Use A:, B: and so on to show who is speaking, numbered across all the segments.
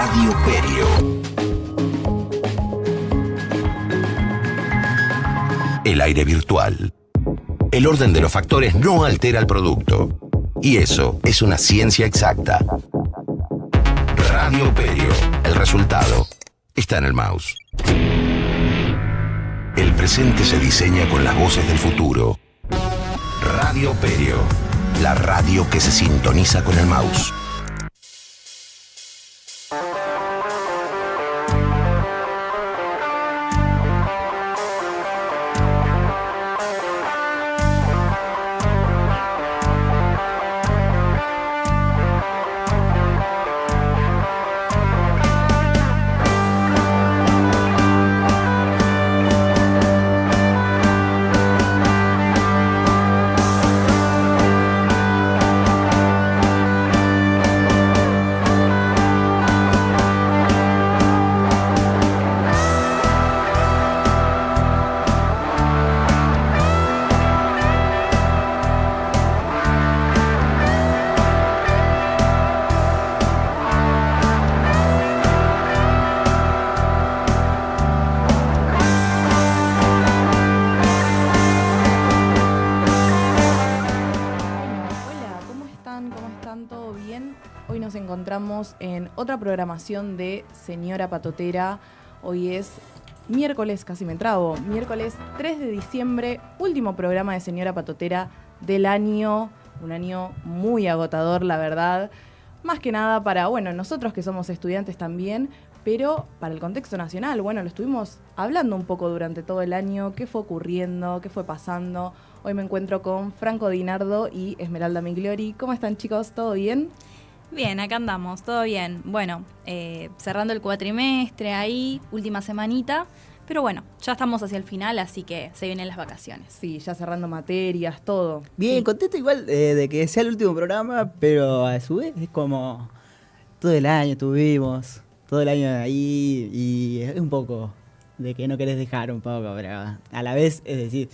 A: Radio Perio. El aire virtual. El orden de los factores no altera el producto. Y eso es una ciencia exacta. Radio Perio. El resultado está en el mouse. El presente se diseña con las voces del futuro. Radio Perio. La radio que se sintoniza con el mouse.
B: En otra programación de Señora Patotera. Hoy es miércoles, casi me trabo, miércoles 3 de diciembre, último programa de Señora Patotera del año, un año muy agotador, la verdad, más que nada para, nosotros que somos estudiantes también, pero para el contexto nacional, lo estuvimos hablando un poco durante todo el año, qué fue ocurriendo, qué fue pasando. Hoy me encuentro con Franco Dinardo y Esmeralda Migliori. ¿Cómo están, chicos? ¿Todo bien?
C: Bien, acá andamos, todo bien. Bueno, cerrando el cuatrimestre ahí, última semanita, pero bueno, ya estamos hacia el final, así que se vienen las vacaciones.
B: Sí, ya cerrando materias, todo.
D: Bien,
B: sí.
D: Contento igual de que sea el último programa, pero a su vez es como todo el año estuvimos, todo el año ahí, y es un poco de que no querés dejar un poco, pero a la vez, es decir...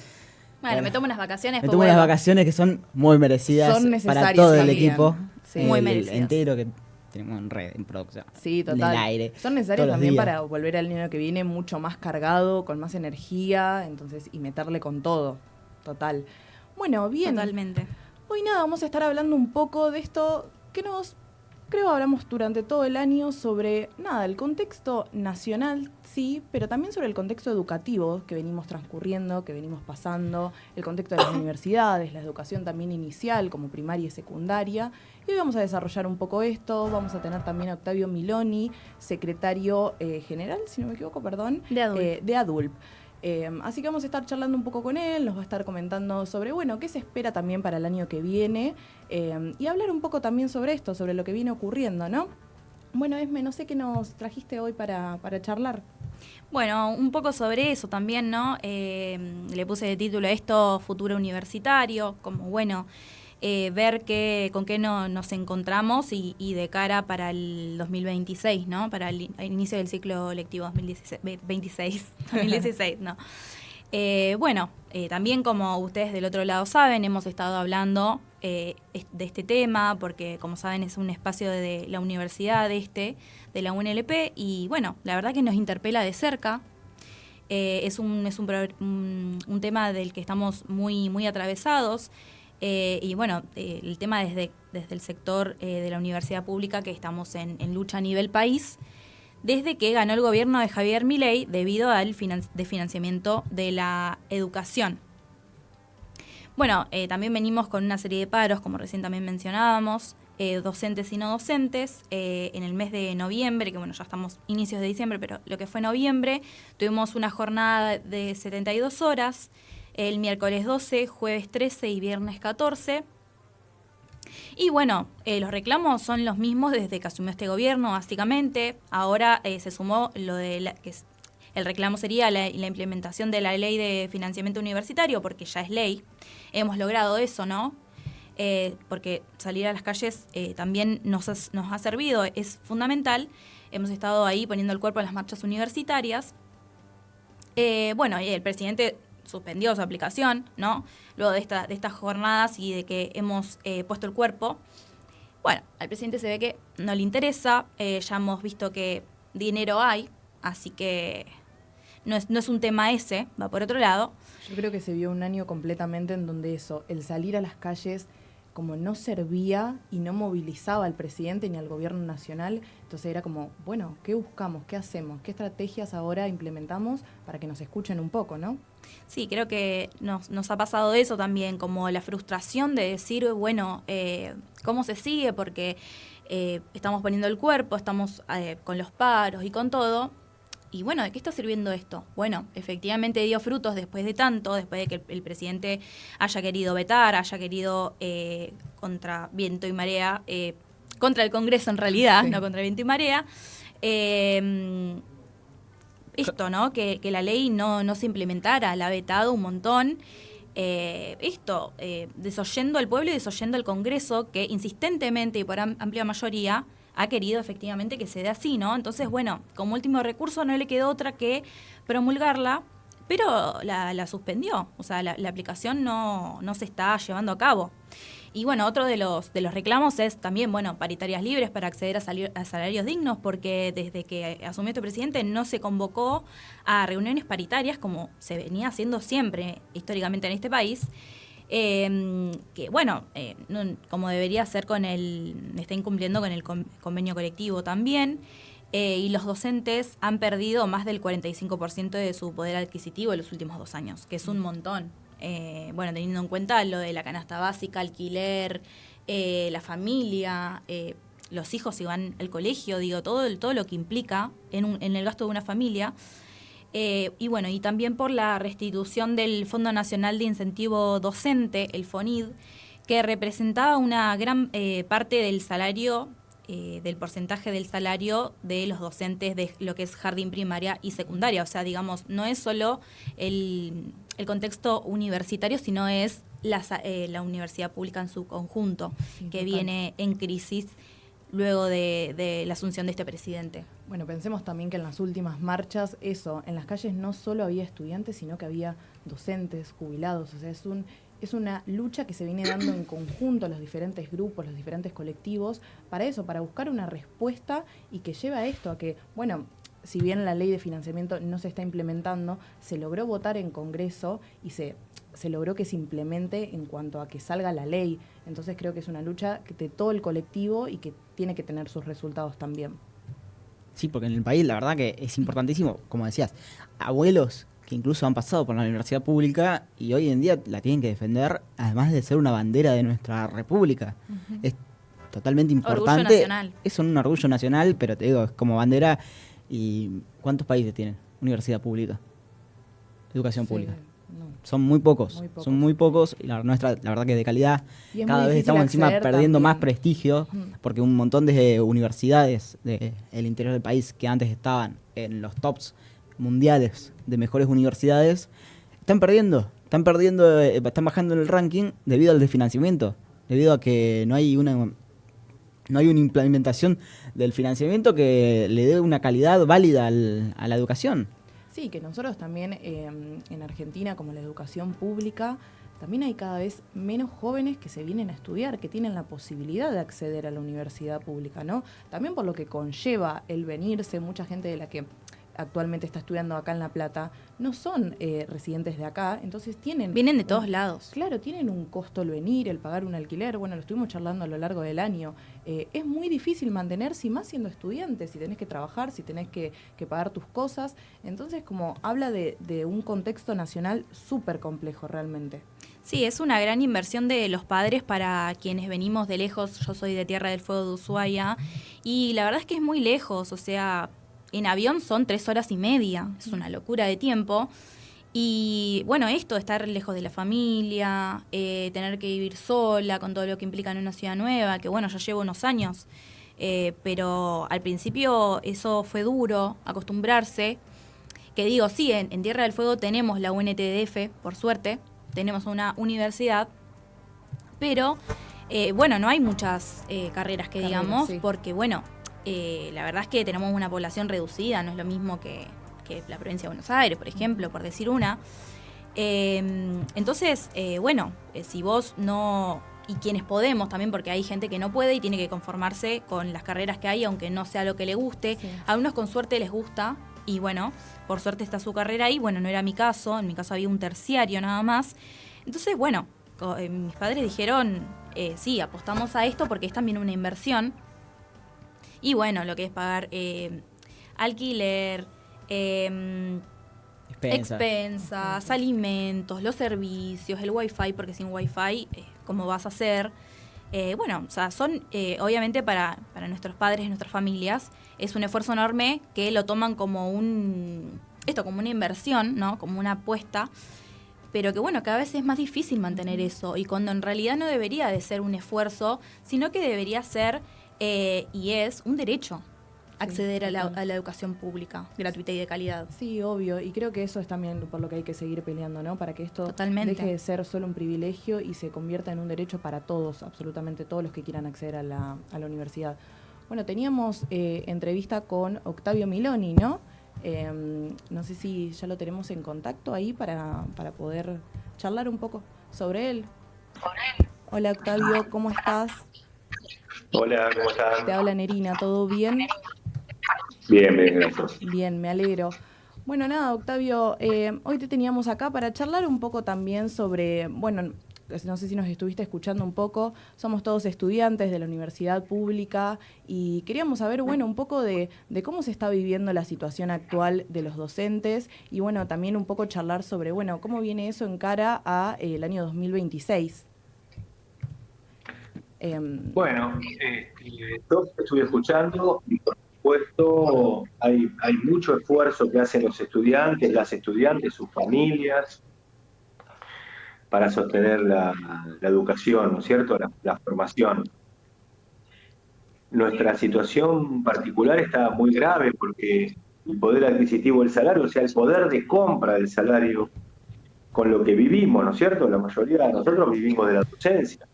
C: Bueno, me tomo unas vacaciones.
D: Me tomo unas vacaciones que son muy merecidas para todo el equipo.
B: Sí.
C: Muy merecidas.
D: Entero que tenemos en red, en producción.
B: Sí, total.
D: En el aire.
B: Son necesarias también para volver al año que viene mucho más cargado, con más energía, entonces, y meterle con todo. Total. Bueno, bien.
C: Totalmente.
B: Hoy nada, vamos a estar hablando un poco de esto que creo hablamos durante todo el año sobre, el contexto nacional, sí, pero también sobre el contexto educativo que venimos transcurriendo, que venimos pasando, el contexto de las universidades, la educación también inicial, como primaria y secundaria. Y hoy vamos a desarrollar un poco esto. Vamos a tener también a Octavio Miloni, secretario general, si no me equivoco, de ADULP. Así que vamos a estar charlando un poco con él, nos va a estar comentando sobre, qué se espera también para el año que viene, y hablar un poco también sobre esto, sobre lo que viene ocurriendo, ¿no? Bueno, Esme, no sé qué nos trajiste hoy para charlar.
C: Bueno, un poco sobre eso también, ¿no? Le puse de título a esto Futuro Universitario, como ver con qué nos encontramos y de cara para el 2026, ¿no? Para el inicio del ciclo lectivo 2016, ¿no? También como ustedes del otro lado saben, hemos estado hablando de este tema, porque como saben es un espacio de la universidad de la UNLP, y la verdad que nos interpela de cerca. Es un tema del que estamos muy, muy atravesados. El tema desde el sector de la universidad pública, que estamos en lucha a nivel país, desde que ganó el gobierno de Javier Milei debido al desfinanciamiento de la educación. También venimos con una serie de paros, como recién también mencionábamos, docentes y no docentes. En el mes de noviembre, que ya estamos inicios de diciembre, pero lo que fue noviembre, tuvimos una jornada de 72 horas, el miércoles 12, jueves 13 y viernes 14. Y los reclamos son los mismos desde que asumió este gobierno, básicamente. Ahora se sumó lo de el reclamo sería la implementación de la ley de financiamiento universitario, porque ya es ley. Hemos logrado eso, ¿no? Porque salir a las calles también nos ha servido, es fundamental. Hemos estado ahí poniendo el cuerpo en las marchas universitarias. Y el presidente suspendió su aplicación, ¿no? Luego de estas jornadas y de que hemos puesto el cuerpo. Bueno, al presidente se ve que no le interesa, ya hemos visto que dinero hay, así que no es un tema ese, va por otro lado.
B: Yo creo que se vio un año completamente en donde eso, el salir a las calles como no servía y no movilizaba al presidente ni al gobierno nacional, entonces era como, bueno, ¿qué buscamos? ¿Qué hacemos? ¿Qué estrategias ahora implementamos para que nos escuchen un poco, no?
C: Sí, creo que nos ha pasado eso también, como la frustración de decir, bueno, ¿cómo se sigue? Porque estamos poniendo el cuerpo, estamos con los paros y con todo. Y bueno, ¿de qué está sirviendo esto? Bueno, efectivamente dio frutos después de tanto, después de que el presidente haya querido vetar, haya querido contra viento y marea, contra el Congreso en realidad, sí, no contra viento y marea. Esto, ¿no? Que la ley no se implementara, la ha vetado un montón. Desoyendo al pueblo y desoyendo al Congreso, que insistentemente y por amplia mayoría ha querido efectivamente que se dé así, ¿no? Entonces, bueno, como último recurso no le quedó otra que promulgarla, pero la suspendió. O sea, la aplicación no se está llevando a cabo. Y bueno, otro de los reclamos es también, bueno, paritarias libres para acceder a salarios dignos, porque desde que asumió este presidente no se convocó a reuniones paritarias como se venía haciendo siempre históricamente en este país. Que bueno, como debería ser está incumpliendo con el convenio colectivo también, y los docentes han perdido más del 45% de su poder adquisitivo en los últimos 2 años, que es un montón. Bueno, teniendo en cuenta lo de la canasta básica, alquiler, la familia, los hijos si van al colegio, digo, todo lo que implica en el gasto de una familia. Y bueno, y también por la restitución del Fondo Nacional de Incentivo Docente, el FONID, que representaba una gran parte del salario, del porcentaje del salario de los docentes de lo que es jardín primaria y secundaria. O sea, digamos, no es solo el contexto universitario, sino es la universidad pública en su conjunto, sí, que total, viene en crisis luego de la asunción de este presidente.
B: Bueno, pensemos también que en las últimas marchas, en las calles no solo había estudiantes, sino que había docentes, jubilados, o sea, es una lucha que se viene dando en conjunto los diferentes grupos, los diferentes colectivos, para buscar una respuesta y que lleve a esto, a que, bueno, si bien la ley de financiamiento no se está implementando, se logró votar en Congreso y se logró que se implemente en cuanto a que salga la ley. Entonces creo que es una lucha de todo el colectivo y que tiene que tener sus resultados también.
D: Sí, porque en el país la verdad que es importantísimo, como decías, abuelos que incluso han pasado por la universidad pública y hoy en día la tienen que defender, además de ser una bandera de nuestra república. Uh-huh. Es totalmente importante.
C: Orgullo nacional.
D: Es un orgullo nacional, pero te digo, es como bandera. ¿Y cuántos países tienen universidad pública? Educación pública. No. Son muy pocos. Son muy pocos y la nuestra, la verdad que es de calidad. Cada vez estamos encima perdiendo también más prestigio, porque un montón de universidades del interior del país que antes estaban en los tops mundiales de mejores universidades, están bajando en el ranking debido al desfinanciamiento, debido a que no hay una implementación del financiamiento que le dé una calidad válida a la educación.
B: Sí, que nosotros también en Argentina, como la educación pública, también hay cada vez menos jóvenes que se vienen a estudiar, que tienen la posibilidad de acceder a la universidad pública, ¿no? También por lo que conlleva el venirse, mucha gente de la que actualmente está estudiando acá en La Plata, no son residentes de acá, entonces
C: vienen de todos lados.
B: Claro, tienen un costo el venir, el pagar un alquiler, bueno, lo estuvimos charlando a lo largo del año. Es muy difícil mantenerse, y más siendo estudiante, si tenés que trabajar, si tenés que pagar tus cosas, entonces como habla de un contexto nacional súper complejo realmente.
C: Sí, es una gran inversión de los padres para quienes venimos de lejos. Yo soy de Tierra del Fuego de Ushuaia, y la verdad es que es muy lejos, o sea, en avión son 3 horas y media, es una locura de tiempo. Y bueno, esto de estar lejos de la familia, tener que vivir sola con todo lo que implica en una ciudad nueva, que bueno, ya llevo unos años, pero al principio eso fue duro, acostumbrarse. Que digo, sí, en Tierra del Fuego tenemos la UNTDF, por suerte, tenemos una universidad, pero bueno, no hay muchas carreras que digamos, sí, porque bueno, la verdad es que tenemos una población reducida, no es lo mismo que la provincia de Buenos Aires, por ejemplo, por decir una. Entonces, bueno, si vos no y quienes podemos también, porque hay gente que no puede y tiene que conformarse con las carreras que hay, aunque no sea lo que le guste.
B: Sí.
C: A unos con suerte les gusta y bueno, por suerte está su carrera ahí. Bueno, no era mi caso, en mi caso había un terciario nada más. Entonces, bueno, mis padres dijeron, sí, apostamos a esto porque es también una inversión. Y bueno, lo que es pagar alquiler, expensas, alimentos, los servicios, el wifi, porque sin wifi, ¿cómo vas a hacer? Bueno, o sea, son, obviamente para nuestros padres y nuestras familias, es un esfuerzo enorme que lo toman como como una inversión, ¿no? Como una apuesta, pero que bueno, cada vez es más difícil mantener eso, y cuando en realidad no debería de ser un esfuerzo, sino que debería ser, y es, un derecho, acceder a la educación pública, gratuita y de calidad.
B: Sí, obvio, y creo que eso es también por lo que hay que seguir peleando, ¿no? Para que esto
C: Totalmente.
B: deje de ser solo un privilegio y se convierta en un derecho para todos, absolutamente todos los que quieran acceder a la universidad. Bueno, teníamos entrevista con Octavio Miloni, ¿no? No sé si ya lo tenemos en contacto ahí para poder charlar un poco sobre él. Hola Octavio, ¿cómo estás?
E: Hola, ¿cómo están?
B: Te habla Nerina, ¿todo bien?
E: Bien, bien, gracias.
B: Bien, me alegro. Bueno, nada, Octavio, hoy te teníamos acá para charlar un poco también sobre, bueno, no sé si nos estuviste escuchando un poco, somos todos estudiantes de la universidad pública y queríamos saber, bueno, un poco de cómo se está viviendo la situación actual de los docentes y, bueno, también un poco charlar sobre, bueno, cómo viene eso en cara a el año 2026.
E: Bueno, yo estuve escuchando y por supuesto hay mucho esfuerzo que hacen los estudiantes, las estudiantes, sus familias, para sostener la educación, ¿no es cierto?, la formación. Nuestra situación particular está muy grave porque el poder adquisitivo del salario, o sea, el poder de compra del salario con lo que vivimos, ¿no es cierto?, la mayoría de nosotros vivimos de la docencia,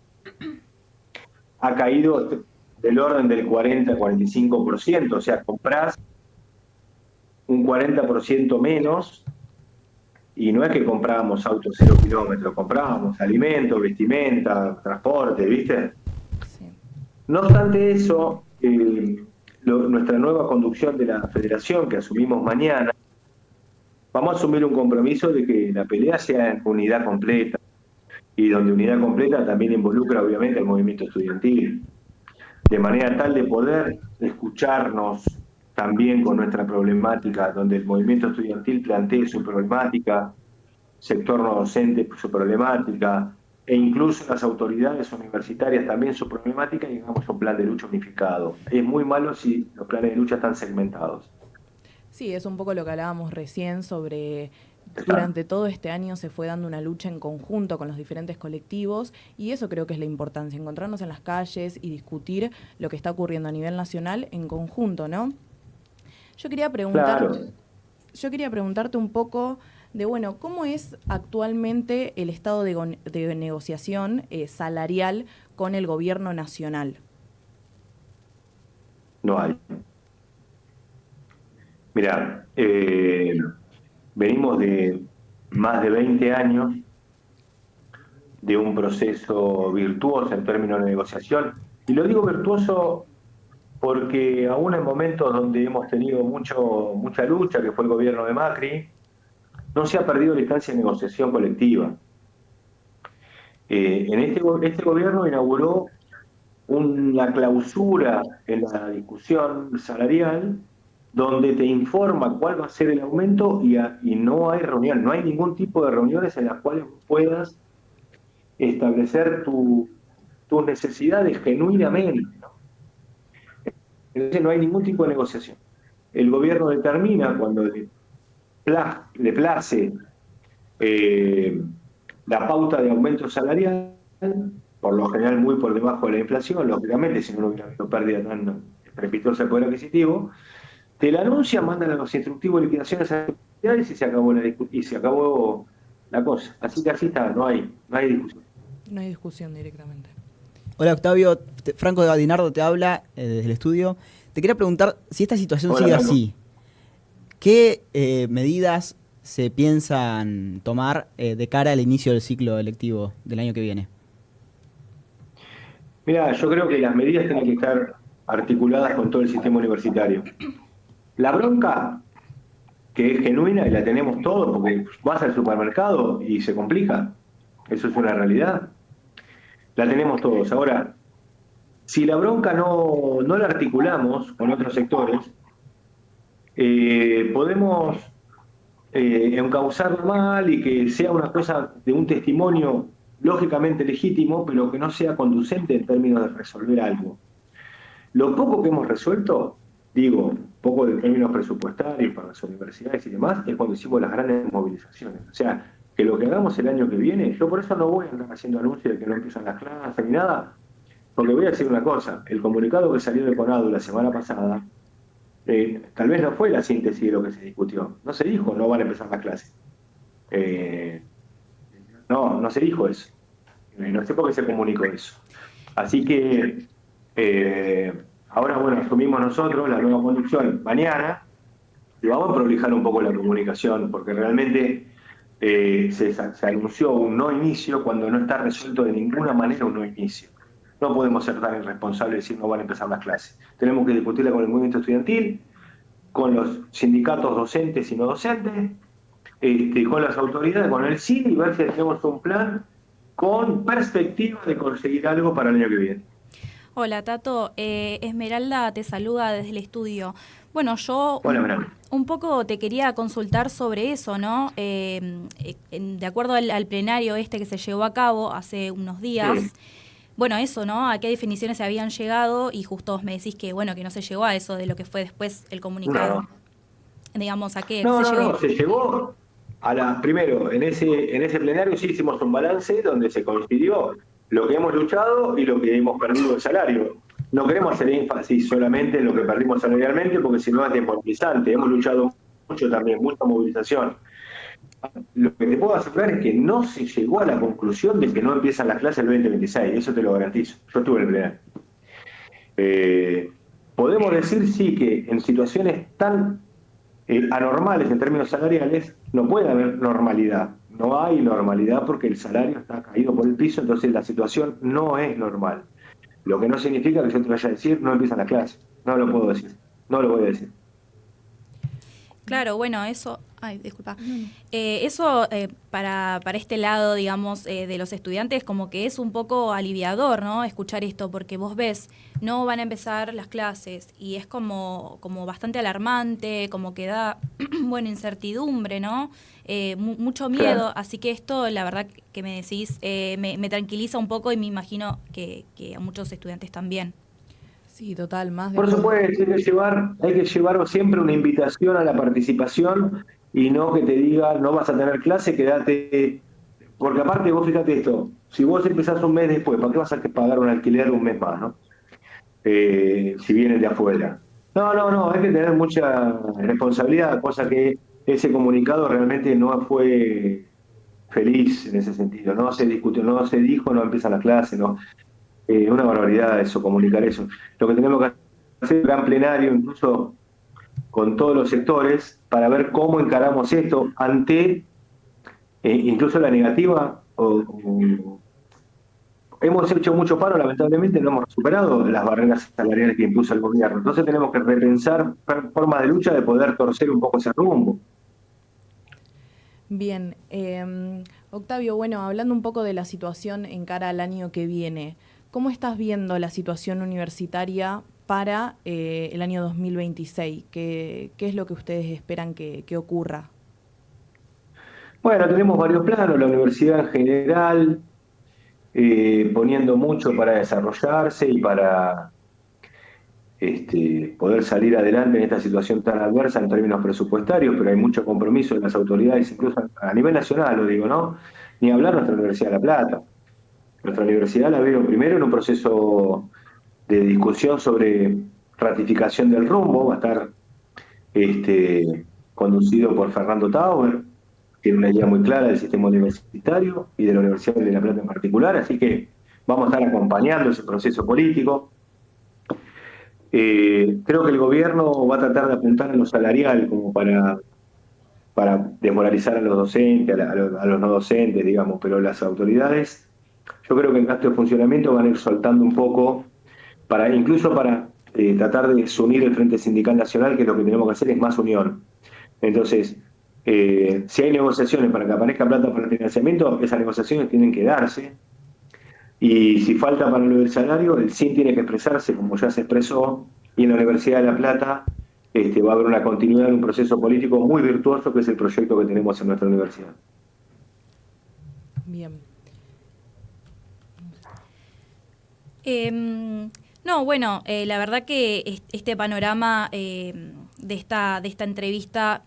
E: ha caído del orden del 40-45%, o sea, comprás un 40% menos, y no es que comprábamos autos 0 kilómetros, comprábamos alimentos, vestimenta, transporte, ¿viste?
B: Sí.
E: No obstante eso, nuestra nueva conducción de la federación, que asumimos mañana, vamos a asumir un compromiso de que la pelea sea en unidad completa, y donde unidad completa también involucra obviamente al movimiento estudiantil, de manera tal de poder escucharnos también con nuestra problemática, donde el movimiento estudiantil plantee su problemática, sector no docente su problemática, e incluso las autoridades universitarias también su problemática, y hagamos un plan de lucha unificado. Es muy malo si los planes de lucha están segmentados.
B: Sí, es un poco lo que hablábamos recién sobre durante todo este año se fue dando una lucha en conjunto con los diferentes colectivos y eso creo que es la importancia, encontrarnos en las calles y discutir lo que está ocurriendo a nivel nacional en conjunto, ¿no? Yo quería preguntarte un poco de, bueno, ¿cómo es actualmente el estado de negociación salarial con el gobierno nacional?
E: No hay. Mirá, venimos de más de 20 años de un proceso virtuoso en términos de negociación, y lo digo virtuoso porque aún en momentos donde hemos tenido mucha lucha, que fue el gobierno de Macri, no se ha perdido la instancia de negociación colectiva. Este gobierno inauguró una clausura en la discusión salarial donde te informa cuál va a ser el aumento y no hay reunión, no hay ningún tipo de reuniones en las cuales puedas establecer tus necesidades genuinamente, ¿no? Entonces no hay ningún tipo de negociación. El gobierno determina cuando le place la pauta de aumento salarial, por lo general muy por debajo de la inflación, lógicamente, si no hubiera habido pérdida tan estrepitosa del poder adquisitivo, te la anuncia, mandan a los instructivos de liquidaciones a las actividades y se acabó la cosa. Así que así está, no hay discusión.
B: No hay discusión directamente.
D: Hola Octavio, Franco de Badinardo te habla desde el estudio. Te quería preguntar si esta situación sigue
E: Franco.
D: así. ¿Qué medidas se piensan tomar de cara al inicio del ciclo electivo del año que viene?
E: Mira, yo creo que las medidas tienen que estar articuladas con todo el sistema universitario. La bronca, que es genuina y la tenemos todos, porque vas al supermercado y se complica, eso es una realidad, la tenemos todos. Ahora, si la bronca no la articulamos con otros sectores, podemos encauzarlo mal y que sea una cosa de un testimonio lógicamente legítimo, pero que no sea conducente en términos de resolver algo. Lo poco que hemos resuelto, digo, poco de términos presupuestarios para las universidades y demás, es cuando hicimos las grandes movilizaciones. O sea, que lo que hagamos el año que viene, yo por eso no voy a andar haciendo anuncios de que no empiezan las clases ni nada, porque voy a decir una cosa, el comunicado que salió de CONADU la semana pasada, tal vez no fue la síntesis de lo que se discutió. No se dijo, no van a empezar las clases. No se dijo eso. No sé por qué se comunicó eso. Así que ahora, bueno, asumimos nosotros la nueva conducción mañana y vamos a prolijar un poco la comunicación, porque realmente se anunció un no inicio cuando no está resuelto de ninguna manera un no inicio. No podemos ser tan irresponsables y decir no van a empezar las clases. Tenemos que discutirla con el movimiento estudiantil, con los sindicatos docentes y no docentes, con las autoridades, con el CIN, y ver si tenemos un plan con perspectiva de conseguir algo para el año que viene.
C: Hola Tato, Esmeralda te saluda desde el estudio. Bueno, yo un poco te quería consultar sobre eso, ¿no? De acuerdo al plenario que se llevó a cabo hace unos días, sí. Bueno, eso, ¿no? ¿A qué definiciones se habían llegado? Y justo vos me decís que, bueno, que no se llegó a eso de lo que fue después el comunicado. No. Digamos, ¿a qué se llegó?
E: No, se llegó primero, en ese plenario sí hicimos un balance donde se coincidió lo que hemos luchado y lo que hemos perdido de salario. No queremos hacer énfasis solamente en lo que perdimos salarialmente, porque si no es desmovilizante. Hemos luchado mucho también, mucha movilización. Lo que te puedo asegurar es que no se llegó a la conclusión de que no empiezan las clases el 2026, eso te lo garantizo. Yo estuve en el plenario. Podemos decir, sí, que en situaciones tan anormales en términos salariales no puede haber normalidad. No hay normalidad porque el salario está caído por el piso, entonces la situación no es normal. Lo que no significa que yo te vaya a decir no empiezan las clases. No lo puedo decir, no lo voy a decir.
C: Claro, bueno, eso... Ay, disculpa. Eso para este lado, digamos, de los estudiantes, como que es un poco aliviador, ¿no? Escuchar esto, porque vos ves, no van a empezar las clases y es como bastante alarmante, como que da, bueno, incertidumbre, ¿no? Mucho miedo, claro. Así que esto, la verdad que me decís, me tranquiliza un poco y me imagino que a muchos estudiantes también.
B: Sí, total, más de...
E: Por supuesto, hay que llevar siempre una invitación a la participación y no que te diga, no vas a tener clase, quédate... Porque aparte, vos fíjate esto, si vos empezás un mes después, ¿para qué vas a pagar un alquiler un mes más, no? Si vienen de afuera. No, hay que tener mucha responsabilidad, cosa que ese comunicado realmente no fue feliz en ese sentido. No se discutió, no se dijo, no empiezan las clases, no... una barbaridad eso, comunicar eso. Lo que tenemos que hacer es un gran plenario, incluso con todos los sectores, para ver cómo encaramos esto ante incluso la negativa. Hemos hecho mucho paro, lamentablemente no hemos superado las barreras salariales que impuso el gobierno. Entonces tenemos que repensar formas de lucha de poder torcer un poco ese rumbo.
B: Bien, Octavio, bueno, hablando un poco de la situación en cara al año que viene, ¿cómo estás viendo la situación universitaria para el año 2026? ¿Qué es lo que ustedes esperan que ocurra?
E: Bueno, tenemos varios planos, la universidad en general, poniendo mucho para desarrollarse y para poder salir adelante en esta situación tan adversa en términos presupuestarios, pero hay mucho compromiso de las autoridades, incluso a nivel nacional, lo digo, ¿no? Ni hablar nuestra Universidad de La Plata. Nuestra universidad la vieron primero en un proceso de discusión sobre ratificación del rumbo, va a estar conducido por Fernando Tauber, tiene una idea muy clara del sistema universitario y de la Universidad de La Plata en particular, así que vamos a estar acompañando ese proceso político. Creo que el gobierno va a tratar de apuntar a lo salarial como para desmoralizar a los docentes, a los no docentes, digamos, pero las autoridades yo creo que en gasto de funcionamiento van a ir soltando un poco, incluso para tratar de unir el Frente Sindical Nacional, que lo que tenemos que hacer es más unión. Entonces, si hay negociaciones para que aparezca plata para el financiamiento, esas negociaciones tienen que darse. Y si falta para lo del salario, el SIN tiene que expresarse como ya se expresó, y en la Universidad de La Plata va a haber una continuidad en un proceso político muy virtuoso, que es el proyecto que tenemos en nuestra universidad.
B: Bien.
C: No, bueno, la verdad que este panorama de esta entrevista,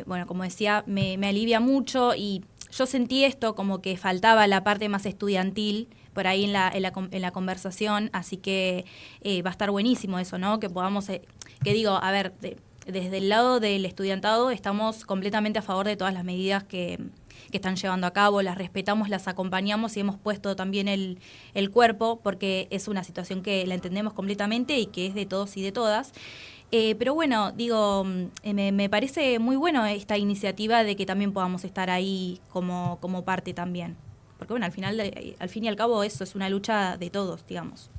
C: bueno, como decía, me alivia mucho, y yo sentí esto como que faltaba la parte más estudiantil por ahí en la conversación, así que va a estar buenísimo eso, ¿no? Que podamos, que digo, a ver, desde el lado del estudiantado estamos completamente a favor de todas las medidas que están llevando a cabo, las respetamos, las acompañamos y hemos puesto también el cuerpo, porque es una situación que la entendemos completamente y que es de todos y de todas. Pero bueno, digo, me parece muy bueno esta iniciativa de que también podamos estar ahí como parte también. Porque bueno, al fin y al cabo eso es una lucha de todos, digamos.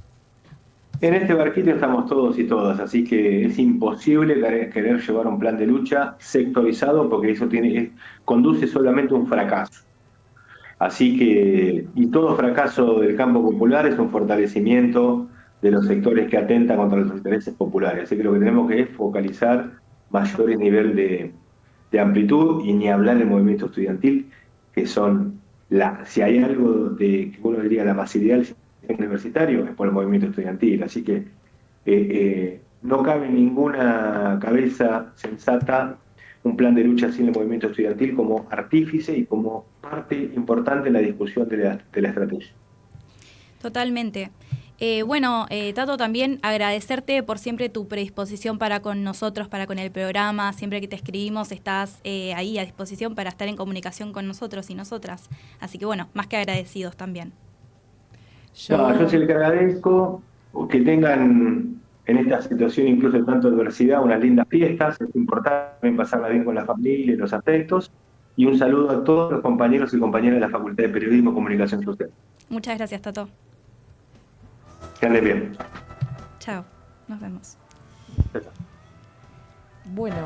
E: En este barquito estamos todos y todas, así que es imposible querer llevar un plan de lucha sectorizado, porque eso conduce solamente a un fracaso. Así que, y todo fracaso del campo popular es un fortalecimiento de los sectores que atentan contra los intereses populares. Así que lo que tenemos que es focalizar mayores nivel de amplitud, y ni hablar del movimiento estudiantil, que son si hay algo que uno diría la masividad del sistema universitario, es por el movimiento estudiantil. Así que no cabe en ninguna cabeza sensata un plan de lucha sin el movimiento estudiantil como artífice y como parte importante en la discusión de la estrategia.
C: Totalmente. Bueno, Tato, también agradecerte por siempre tu predisposición para con nosotros, para con el programa. Siempre que te escribimos estás ahí a disposición para estar en comunicación con nosotros y nosotras. Así que bueno, más que agradecidos también.
E: Yo sí les agradezco que tengan en esta situación, incluso de tanta adversidad, unas lindas fiestas. Es importante también pasarla bien con la familia y los afectos. Y un saludo a todos los compañeros y compañeras de la Facultad de Periodismo y Comunicación Social.
C: Muchas gracias, Tato.
E: Que anden bien.
C: Chao, nos vemos.
B: Bueno,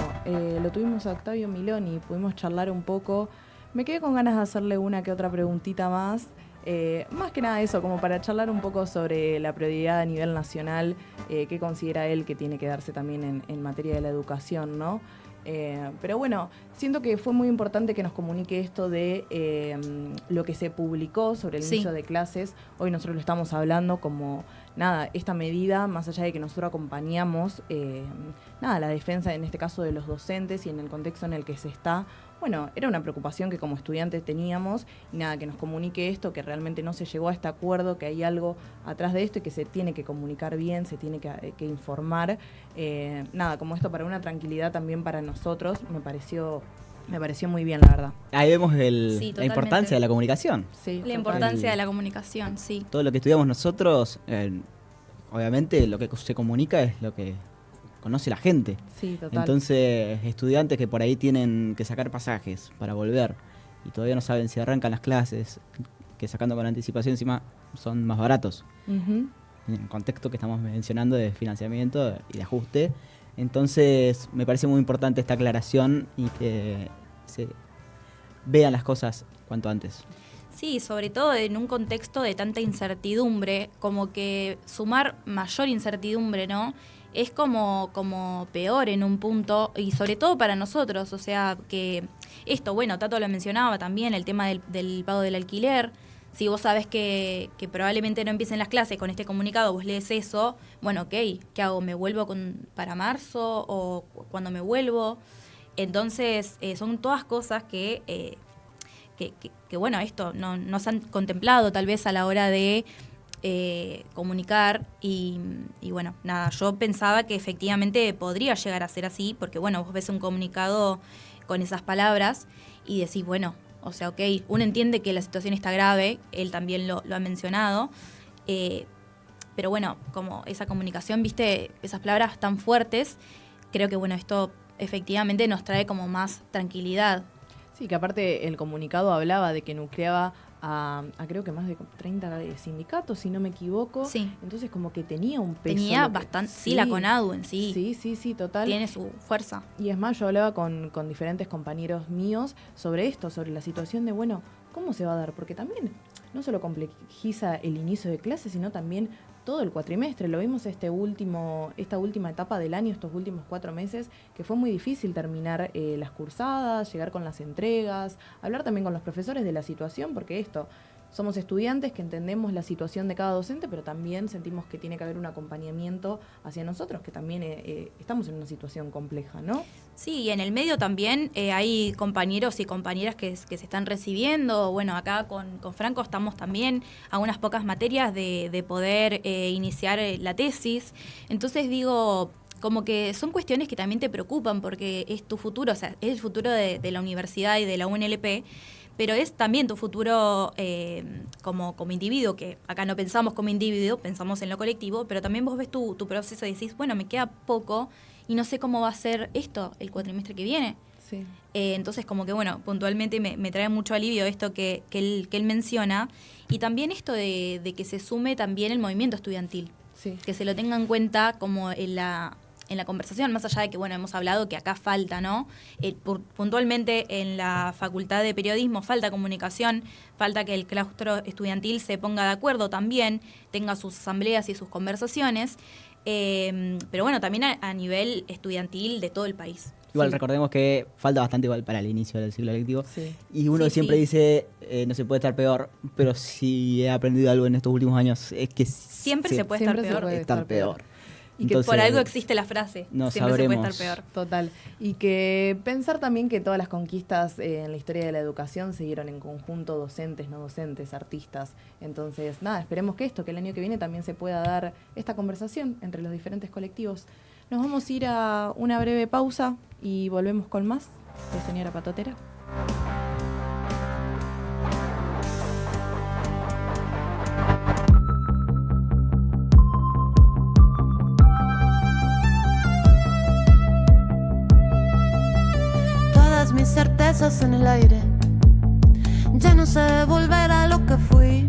B: lo tuvimos a Octavio Miloni, pudimos charlar un poco. Me quedé con ganas de hacerle una que otra preguntita más. Más que nada eso, como para charlar un poco sobre la prioridad a nivel nacional, qué considera él que tiene que darse también en materia de la educación, ¿no? Pero bueno, siento que fue muy importante que nos comunique esto de lo que se publicó sobre el inicio de clases. Hoy nosotros lo estamos hablando como, nada, esta medida, más allá de que nosotros acompañamos, la defensa en este caso de los docentes y en el contexto en el que se está. Bueno, era una preocupación que como estudiantes teníamos, y nada, que nos comunique esto, que realmente no se llegó a este acuerdo, que hay algo atrás de esto y que se tiene que comunicar bien, se tiene que informar. Nada, como esto para una tranquilidad también para nosotros, me pareció muy bien, la verdad.
D: Ahí vemos la importancia de la comunicación.
B: Sí,
C: la importancia de la comunicación, sí.
D: Todo lo que estudiamos nosotros, obviamente lo que se comunica es lo que conoce la gente.
B: Sí, total.
D: Entonces, estudiantes que por ahí tienen que sacar pasajes para volver y todavía no saben si arrancan las clases, que sacando con anticipación encima son más baratos.
B: Uh-huh.
D: En el contexto que estamos mencionando de financiamiento y de ajuste. Entonces, me parece muy importante esta aclaración y que se vean las cosas cuanto antes.
C: Sí, sobre todo en un contexto de tanta incertidumbre, como que sumar mayor incertidumbre, ¿no? Es como peor en un punto, y sobre todo para nosotros, o sea, que esto, bueno, Tato lo mencionaba también, el tema del pago del alquiler. Si vos sabés que probablemente no empiecen las clases con este comunicado, vos lees eso, bueno, ok, ¿qué hago? ¿Me vuelvo para marzo o cuando me vuelvo? Entonces, son todas cosas que bueno, esto no se han contemplado tal vez a la hora de comunicar y bueno, nada, yo pensaba que efectivamente podría llegar a ser así, porque bueno, vos ves un comunicado con esas palabras y decís, bueno, o sea, ok, uno entiende que la situación está grave, él también lo ha mencionado, pero bueno, como esa comunicación, viste, esas palabras tan fuertes, creo que bueno, esto efectivamente nos trae como más tranquilidad.
B: Sí, que aparte el comunicado hablaba de que nucleaba a creo que más de 30 sindicatos, si no me equivoco.
C: Sí.
B: Entonces como que tenía un peso.
C: Tenía
B: lo que-
C: bastante, sí, la CONADU en sí,
B: Sí, total.
C: tiene su fuerza.
B: Y es más, yo hablaba con diferentes compañeros míos sobre esto, sobre la situación de, bueno, ¿cómo se va a dar? Porque también no solo complejiza el inicio de clase, sino también todo el cuatrimestre. Lo vimos esta última etapa del año, estos últimos 4 meses, que fue muy difícil terminar las cursadas, llegar con las entregas, hablar también con los profesores de la situación, porque somos estudiantes que entendemos la situación de cada docente, pero también sentimos que tiene que haber un acompañamiento hacia nosotros, que también estamos en una situación compleja, ¿no?
C: Sí, y en el medio también hay compañeros y compañeras que se están recibiendo. Bueno, acá con Franco estamos también a unas pocas materias de poder iniciar la tesis. Entonces digo, como que son cuestiones que también te preocupan porque es tu futuro, o sea, es el futuro de la universidad y de la UNLP, pero es también tu futuro como individuo, que acá no pensamos como individuo, pensamos en lo colectivo, pero también vos ves tu proceso y decís, bueno, me queda poco y no sé cómo va a ser esto el cuatrimestre que viene.
B: Sí.
C: Entonces, como que, bueno, puntualmente me trae mucho alivio esto que él menciona, y también esto de que se sume también el movimiento estudiantil,
B: Sí.
C: que se lo tenga en cuenta como en la conversación, más allá de que, bueno, hemos hablado que acá falta, ¿no? Puntualmente en la Facultad de Periodismo falta comunicación, falta que el claustro estudiantil se ponga de acuerdo también, tenga sus asambleas y sus conversaciones, pero bueno, también a nivel estudiantil de todo el país.
D: Igual
B: Sí.
D: recordemos que falta bastante igual para el inicio del ciclo lectivo.
B: Sí.
D: Y uno
C: Sí,
D: siempre
C: sí.
D: dice, no se puede estar peor, pero si he aprendido algo en estos últimos años es que
C: Siempre se puede
B: siempre
C: estar
B: se
C: peor.
B: puede
D: estar peor.
C: Y que por algo existe la frase,
D: no
C: siempre se puede
D: sabremos.
C: estar peor.
B: Total. Y que pensar también que todas las conquistas en la historia de la educación se dieron en conjunto, docentes, no docentes, artistas. Entonces, nada, esperemos que el año que viene también se pueda dar esta conversación entre los diferentes colectivos. Nos vamos a ir a una breve pausa y volvemos con más de Señora Patotera.
F: Todas mis certezas en el aire, ya no sé volver a lo que fui.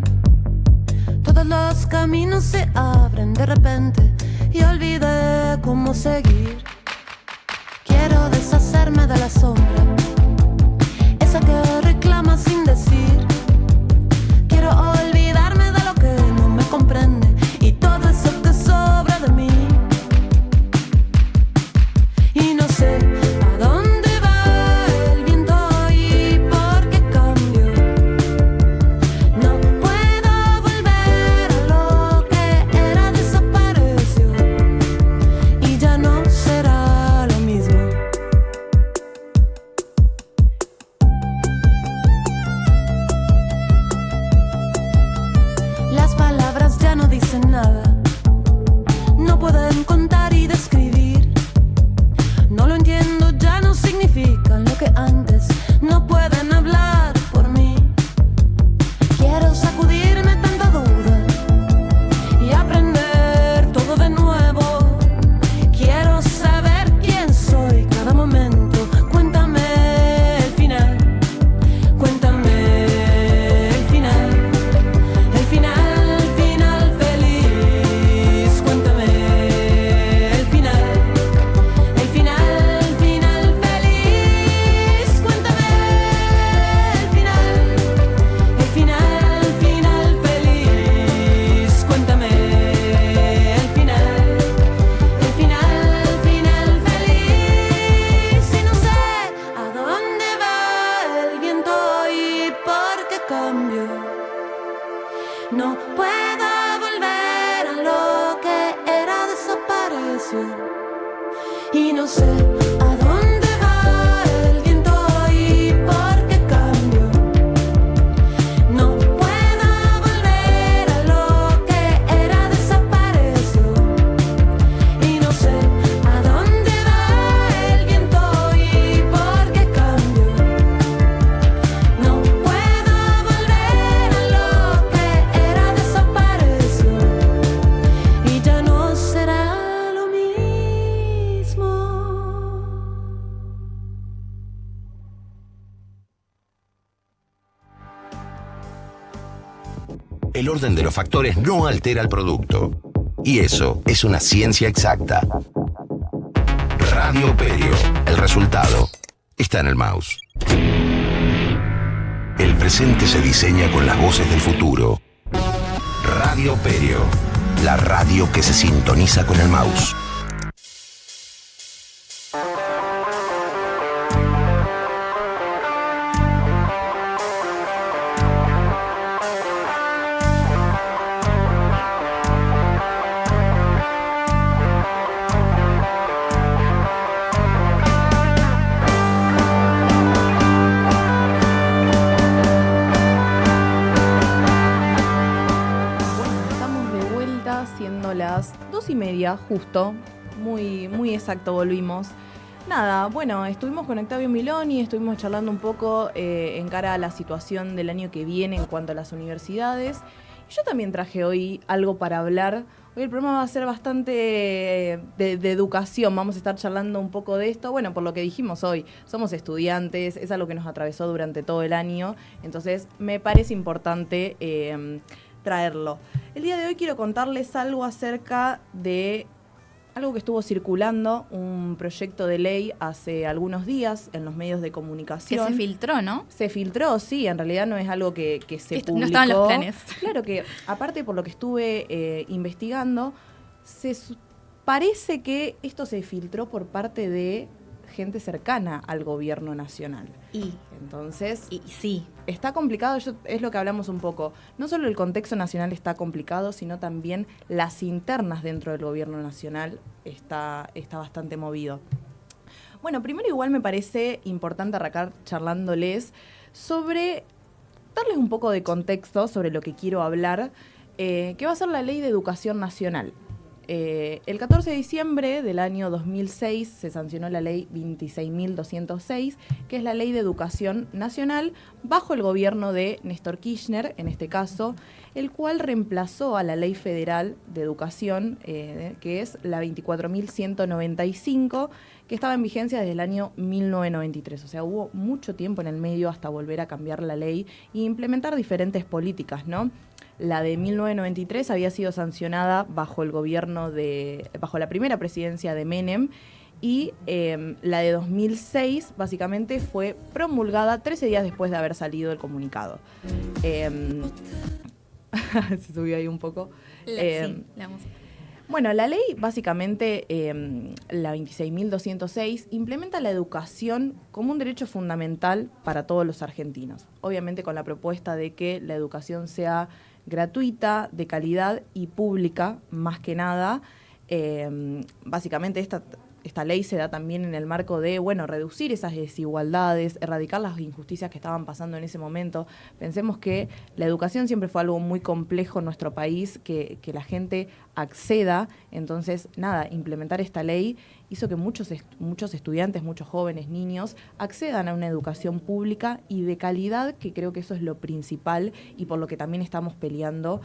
F: Todos los caminos se abren de repente y olvidé cómo seguir. Quiero deshacerme de la sombra, esa que reclama sin decir. Quiero olvidarme de lo que no me comprende y todo eso que sobra de mí. Y no sé a dónde va el viento y por qué cambio. No puedo volver a lo que era, desapareció y ya no será lo mismo. Las palabras ya no dicen nada, no pueden contar y describir. No lo entiendo, ya no significan lo que antes. No pueden hablar por mí. Quiero sacudirme tanta duda y aprender todo de nuevo. Quiero saber quién soy cada momento. Cuéntame el final. Cuéntame el final. El final, final feliz. Cuéntame el final. El final, final feliz. Cuéntame el final. El final, final feliz. Cuéntame el final. El final, final feliz. Y no sé a dónde va el viento y por qué cambio. No puedo volver a lo que era, desapareció. Y no sé a dónde va el viento y por qué cambio. No puedo volver a lo que era, desapareció. Y no sé a dónde va el viento y por qué cambio. No puedo volver a lo que era, desapareció y ya no será lo mismo.
A: el orden de los factores no altera el producto. Y eso es una ciencia exacta. Radio Perio. El resultado está en el mouse. El presente se diseña con las voces del futuro. Radio Perio. La radio que se sintoniza con el mouse.
B: Las 2:30, justo, muy exacto volvimos. Nada, bueno, estuvimos con Octavio Miloni, estuvimos charlando un poco en cara a la situación del año que viene en cuanto a las universidades. Y yo también traje hoy algo para hablar. Hoy el programa va a ser bastante de educación, vamos a estar charlando un poco de esto. Bueno, por lo que dijimos hoy, somos estudiantes, es algo que nos atravesó durante todo el año, entonces me parece importante traerlo. El día de hoy quiero contarles algo acerca de algo que estuvo circulando, un proyecto de ley hace algunos días en los medios de comunicación.
C: Que se filtró, ¿no?
B: Se filtró, sí, en realidad no es algo que se publicó.
C: No estaban los planes.
B: Claro que, aparte por lo que estuve investigando, parece que esto se filtró por parte de gente cercana al gobierno nacional. Entonces,
C: sí.
B: Está complicado, es lo que hablamos un poco. No solo el contexto nacional está complicado, sino también las internas dentro del gobierno nacional está bastante movido. Bueno, primero igual me parece importante arrancar charlándoles sobre, darles un poco de contexto sobre lo que quiero hablar, que va a ser la Ley de Educación Nacional. El 14 de diciembre del año 2006 se sancionó la ley 26.206, que es la Ley de Educación Nacional, bajo el gobierno de Néstor Kirchner, en este caso, el cual reemplazó a la Ley Federal de Educación, que es la 24.195, que estaba en vigencia desde el año 1993. O sea, hubo mucho tiempo en el medio hasta volver a cambiar la ley e implementar diferentes políticas, ¿no? La de 1993 había sido sancionada bajo el gobierno bajo la primera presidencia de Menem, y la de 2006 básicamente fue promulgada 13 días después de haber salido el comunicado. Se subió ahí un poco.
C: Sí, la música.
B: Bueno, la ley básicamente, la 26.206, implementa la educación como un derecho fundamental para todos los argentinos. Obviamente con la propuesta de que la educación sea gratuita, de calidad y pública, más que nada. Básicamente esta ley se da también en el marco de, reducir esas desigualdades, erradicar las injusticias que estaban pasando en ese momento. Pensemos que la educación siempre fue algo muy complejo en nuestro país, que la gente acceda. Entonces, implementar esta ley hizo que muchos estudiantes, muchos jóvenes, niños, accedan a una educación pública y de calidad, que creo que eso es lo principal y por lo que también estamos peleando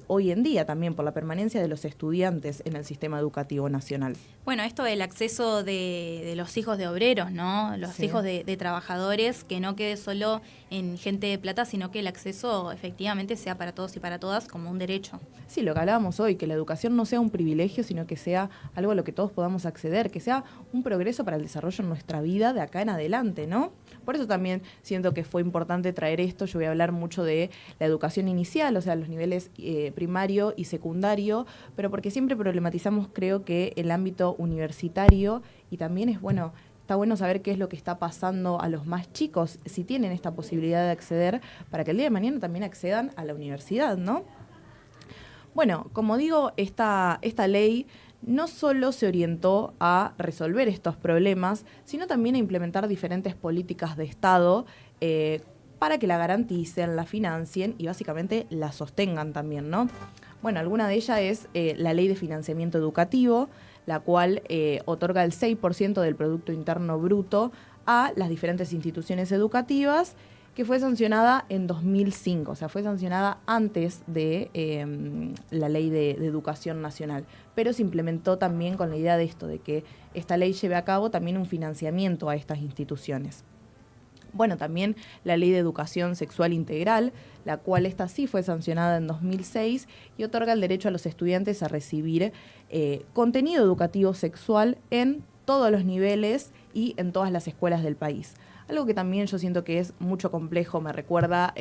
B: hoy en día, también por la permanencia de los estudiantes en el sistema educativo nacional.
C: Bueno, esto del acceso de los hijos de obreros, ¿no? Los hijos de trabajadores, que no quede solo en gente de plata, sino que el acceso efectivamente sea para todos y para todas como un derecho.
B: Sí, lo que hablábamos hoy, que la educación no sea un privilegio, sino que sea algo a lo que todos podamos acceder, que sea un progreso para el desarrollo en nuestra vida de acá en adelante, ¿no? Por eso también siento que fue importante traer esto. Yo voy a hablar mucho de la educación inicial, o sea, los niveles primario y secundario, pero porque siempre problematizamos, creo que el ámbito universitario, y también está bueno saber qué es lo que está pasando a los más chicos, si tienen esta posibilidad de acceder, para que el día de mañana también accedan a la universidad, ¿no? Bueno, como digo, esta ley no solo se orientó a resolver estos problemas, sino también a implementar diferentes políticas de Estado para que la garanticen, la financien y básicamente la sostengan también, ¿no? Bueno, alguna de ellas es la Ley de Financiamiento Educativo, la cual otorga el 6% del Producto Interno Bruto a las diferentes instituciones educativas, que fue sancionada en 2005, o sea, fue sancionada antes de la Ley de Educación Nacional, pero se implementó también con la idea de esto, de que esta ley lleve a cabo también un financiamiento a estas instituciones. Bueno, también la Ley de Educación Sexual Integral, la cual esta sí fue sancionada en 2006 y otorga el derecho a los estudiantes a recibir contenido educativo sexual en todos los niveles y en todas las escuelas del país. Algo que también yo siento que es mucho complejo, me recuerda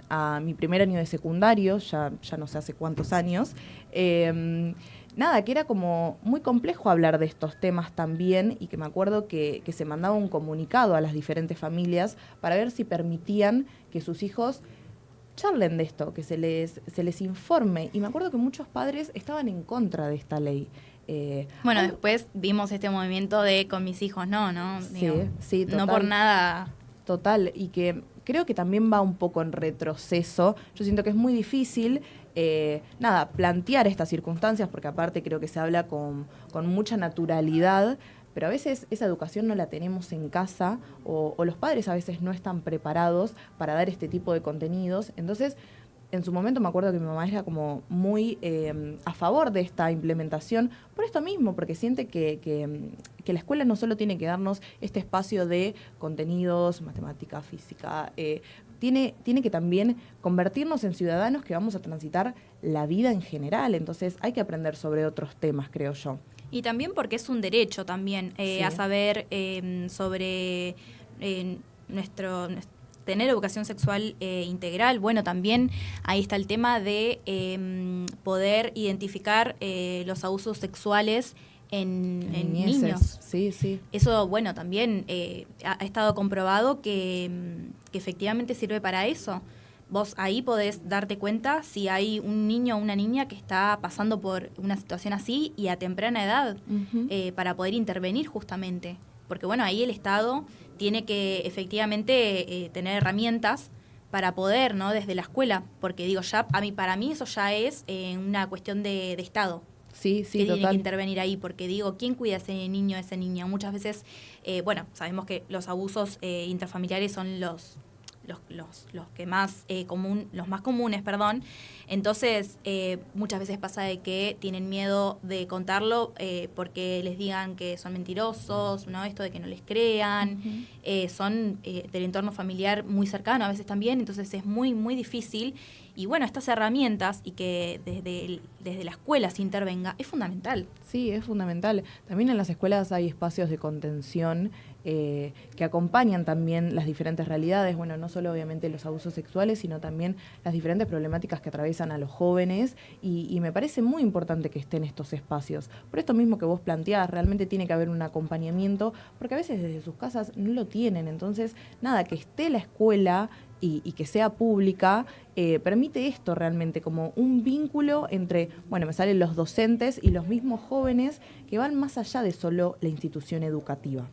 B: a mi primer año de secundario, ya no sé hace cuántos años. Nada, que era como muy complejo hablar de estos temas también, y que me acuerdo que se mandaba un comunicado a las diferentes familias para ver si permitían que sus hijos charlen de esto, que se les informe. Y me acuerdo que muchos padres estaban en contra de esta ley.
C: Bueno, después vimos este movimiento de con mis hijos no,
B: Sí, total.
C: No por nada.
B: Total, y que creo que también va un poco en retroceso. Yo siento que es muy difícil, plantear estas circunstancias, porque aparte creo que se habla con mucha naturalidad, pero a veces esa educación no la tenemos en casa, o los padres a veces no están preparados para dar este tipo de contenidos. Entonces, en su momento me acuerdo que mi mamá era como muy a favor de esta implementación, por esto mismo, porque siente que la escuela no solo tiene que darnos este espacio de contenidos, matemática, física, tiene que también convertirnos en ciudadanos que vamos a transitar la vida en general. Entonces hay que aprender sobre otros temas, creo yo.
C: Y también porque es un derecho también a saber sobre nuestro tener educación sexual integral. Bueno, también ahí está el tema de poder identificar los abusos sexuales en niños.
B: Sí, sí.
C: Eso, bueno, también ha estado comprobado que efectivamente sirve para eso. Vos ahí podés darte cuenta si hay un niño o una niña que está pasando por una situación así y a temprana edad, para poder intervenir justamente. Porque bueno, ahí el Estado tiene que efectivamente tener herramientas para poder, ¿no? Desde la escuela, porque digo, ya para mí eso ya es una cuestión de Estado.
B: Sí,
C: que
B: total.
C: tiene que intervenir ahí, porque digo, ¿quién cuida a ese niño, a esa niña? Muchas veces, sabemos que los abusos intrafamiliares son los que más los más comunes, perdón. Entonces, muchas veces pasa de que tienen miedo de contarlo porque les digan que son mentirosos, ¿no? Esto de que no les crean, son del entorno familiar muy cercano a veces también, entonces es muy, muy difícil. Y bueno, estas herramientas y que desde la escuela se intervenga es fundamental.
B: Sí, es fundamental. También en las escuelas hay espacios de contención que acompañan también las diferentes realidades. Bueno, no solo obviamente los abusos sexuales, sino también las diferentes problemáticas que atraviesan a los jóvenes. Y me parece muy importante que estén estos espacios. Por esto mismo que vos planteás, realmente tiene que haber un acompañamiento, porque a veces desde sus casas no lo tienen. Entonces, nada, que esté la escuela y que sea pública, permite esto realmente, como un vínculo entre, me salen los docentes y los mismos jóvenes que van más allá de solo la institución educativa.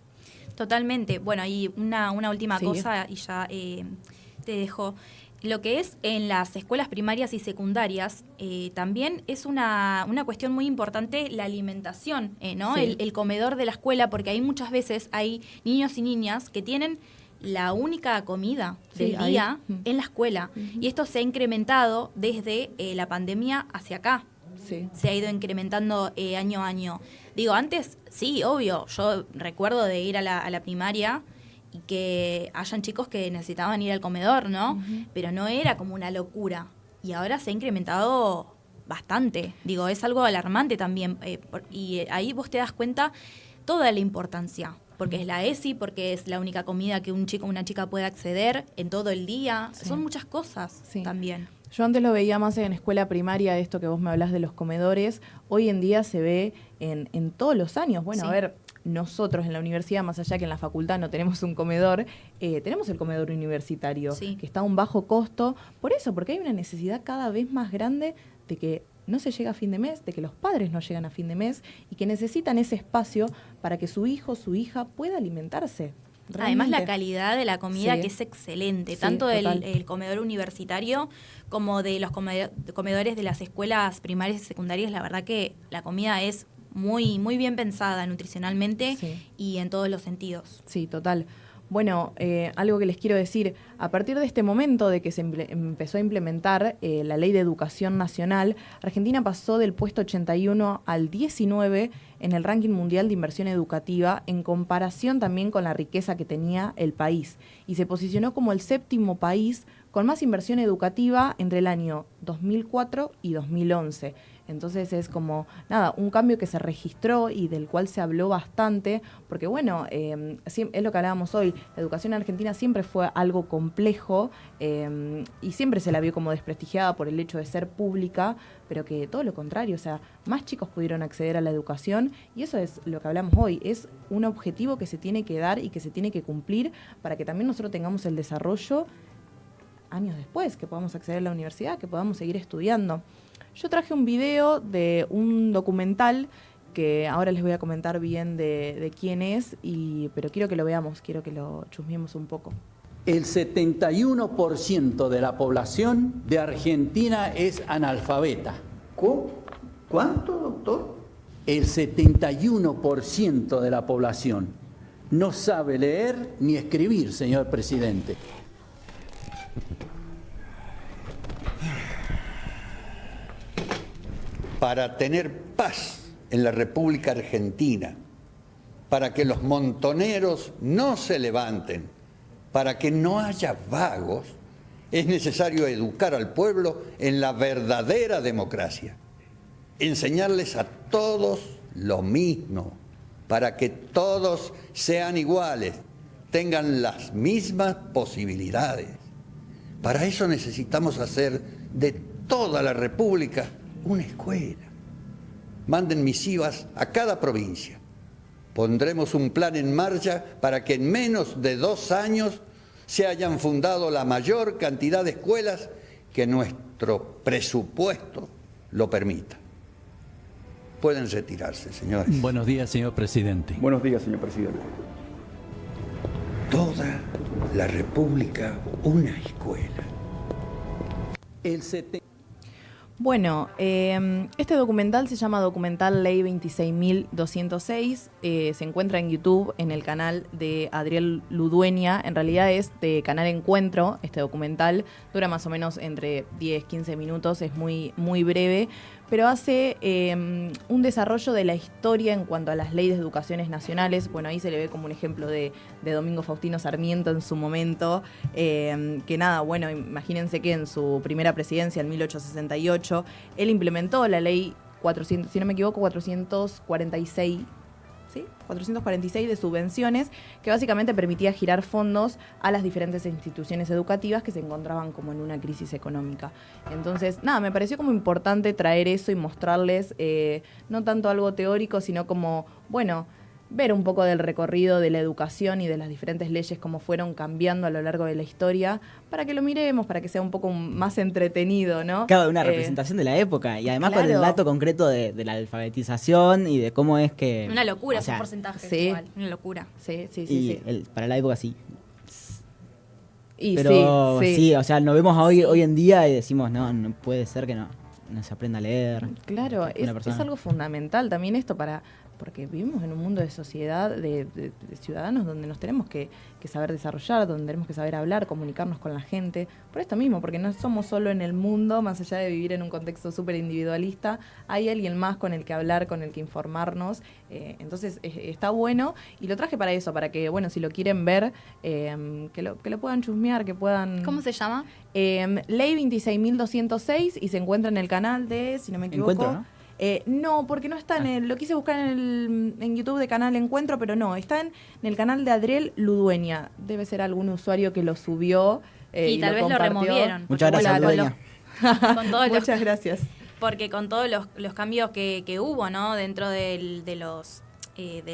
C: Totalmente. Bueno, y una última cosa, y ya te dejo. Lo que es en las escuelas primarias y secundarias, también es una cuestión muy importante la alimentación, ¿no?
B: Sí.
C: El comedor de la escuela, porque ahí muchas veces hay niños y niñas que tienen la única comida del día en la escuela. Y esto se ha incrementado desde la pandemia hacia acá.
B: Sí.
C: Se ha ido incrementando año a año. Digo, antes, sí, obvio, yo recuerdo de ir a la primaria y que hayan chicos que necesitaban ir al comedor, ¿no? Pero no era como una locura. Y ahora se ha incrementado bastante. Digo, es algo alarmante también. Y ahí vos te das cuenta toda la importancia. Porque es la ESI, porque es la única comida que un chico o una chica puede acceder en todo el día. Sí. Son muchas cosas también.
B: Yo antes lo veía más en escuela primaria, esto que vos me hablás de los comedores. Hoy en día se ve en todos los años. Bueno, a ver, nosotros en la universidad, más allá que en la facultad no tenemos un comedor, tenemos el comedor universitario, que está a un bajo costo. Por eso, porque hay una necesidad cada vez más grande de que no se llega a fin de mes, de que los padres no llegan a fin de mes y que necesitan ese espacio para que su hijo, su hija pueda alimentarse. Realmente.
C: Además, la calidad de la comida que es excelente, tanto el comedor universitario como de los comedores de las escuelas primarias y secundarias. La verdad que la comida es muy, muy bien pensada nutricionalmente y en todos los sentidos.
B: Sí, total. Bueno, algo que les quiero decir, a partir de este momento de que se empezó a implementar la Ley de Educación Nacional, Argentina pasó del puesto 81 al 19 en el ranking mundial de inversión educativa, en comparación también con la riqueza que tenía el país, y se posicionó como el 7º país con más inversión educativa entre el año 2004 y 2011. Entonces es como, nada, un cambio que se registró y del cual se habló bastante, porque bueno, es lo que hablábamos hoy, la educación en Argentina siempre fue algo complejo y siempre se la vio como desprestigiada por el hecho de ser pública, pero que todo lo contrario, o sea, más chicos pudieron acceder a la educación y eso es lo que hablamos hoy, es un objetivo que se tiene que dar y que se tiene que cumplir para que también nosotros tengamos el desarrollo años después, que podamos acceder a la universidad, que podamos seguir estudiando. Yo traje un video de un documental que ahora les voy a comentar bien de quién es, pero quiero que lo veamos, quiero que lo chusmiemos un poco.
G: El 71% de la población de Argentina es analfabeta.
H: ¿Cuánto, doctor?
G: El 71% de la población no sabe leer ni escribir, señor presidente.
I: Para tener paz en la República Argentina, para que los montoneros no se levanten, para que no haya vagos, es necesario educar al pueblo en la verdadera democracia, enseñarles a todos lo mismo, para que todos sean iguales, tengan las mismas posibilidades. Para eso necesitamos hacer de toda la República una escuela. Manden misivas a cada provincia. Pondremos un plan en marcha para que en menos de 2 años se hayan fundado la mayor cantidad de escuelas que nuestro presupuesto lo permita. Pueden retirarse, señores.
G: Buenos días, señor presidente.
H: Buenos días, señor presidente.
I: Toda la República una escuela.
B: Bueno, este documental se llama Documental Ley 26.206, se encuentra en YouTube en el canal de Adriel Ludueña, en realidad es de Canal Encuentro, este documental dura más o menos entre 10-15 minutos, es muy, muy breve, pero hace un desarrollo de la historia en cuanto a las leyes de educaciones nacionales. Bueno, ahí se le ve como un ejemplo de Domingo Faustino Sarmiento en su momento, que nada, bueno, imagínense que en su primera presidencia, en 1868, él implementó la ley 400, si no me equivoco, 446, ¿sí? 446 de subvenciones, que básicamente permitía girar fondos a las diferentes instituciones educativas que se encontraban como en una crisis económica. Entonces, nada, me pareció como importante traer eso y mostrarles no tanto algo teórico, sino como, bueno, ver un poco del recorrido de la educación y de las diferentes leyes, cómo fueron cambiando a lo largo de la historia, para que lo miremos, para que sea un poco más entretenido, ¿no?
D: Claro, una representación de la época, y además
B: claro,
D: con el dato concreto de la alfabetización y de cómo es que...
C: Una locura,
D: o sea,
C: esos porcentajes
B: sí.
C: igual, una locura.
B: Sí.
D: Para la época sí.
B: Y
D: Pero sí, o sea, nos vemos hoy en día y decimos, no puede ser que no se aprenda a leer.
B: Claro,
D: Que una persona-
B: es algo fundamental también esto porque vivimos en un mundo de sociedad, de ciudadanos donde nos tenemos que saber desarrollar, donde tenemos que saber hablar, comunicarnos con la gente. Por esto mismo, porque no somos solo en el mundo, más allá de vivir en un contexto súper individualista, hay alguien más con el que hablar, con el que informarnos. Entonces está bueno y lo traje para eso, para que, bueno, si lo quieren ver, que lo puedan chusmear, que puedan...
C: ¿Cómo se llama?
B: Ley 26.206 y se encuentra en el canal de, si no me equivoco...
D: Encuentro, ¿no?
B: No, porque no está lo quise buscar en YouTube de Canal Encuentro, pero no, está en el canal de Adriel Ludueña. Debe ser algún usuario que lo subió
C: Y tal vez lo
B: compartió.
C: removieron.
D: Muchas
C: porque,
D: gracias,
C: bueno,
D: Ludueña.
C: con todos los-
B: Muchas gracias.
C: Porque con todos los cambios que hubo, ¿no? Dentro de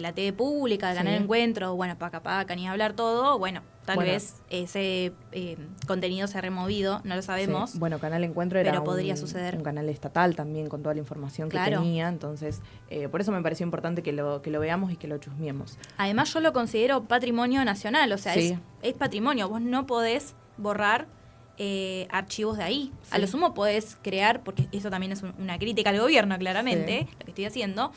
C: la TV pública, del Canal
B: Sí.
C: Encuentro, bueno, Paca, ni hablar todo, bueno, tal
B: Bueno.
C: vez ese contenido se ha removido, no lo sabemos.
B: Sí. Bueno, Canal Encuentro era
C: pero podría suceder.
B: un canal estatal también con toda la información que
C: Claro.
B: tenía, entonces por eso me pareció importante que lo veamos y que lo chusmiemos.
C: Además, yo lo considero patrimonio nacional, o sea,
B: Sí.
C: es patrimonio. Vos no podés borrar archivos de ahí.
B: Sí.
C: A lo sumo podés crear, porque eso también es una crítica al gobierno, claramente,
B: Sí.
C: lo que estoy haciendo.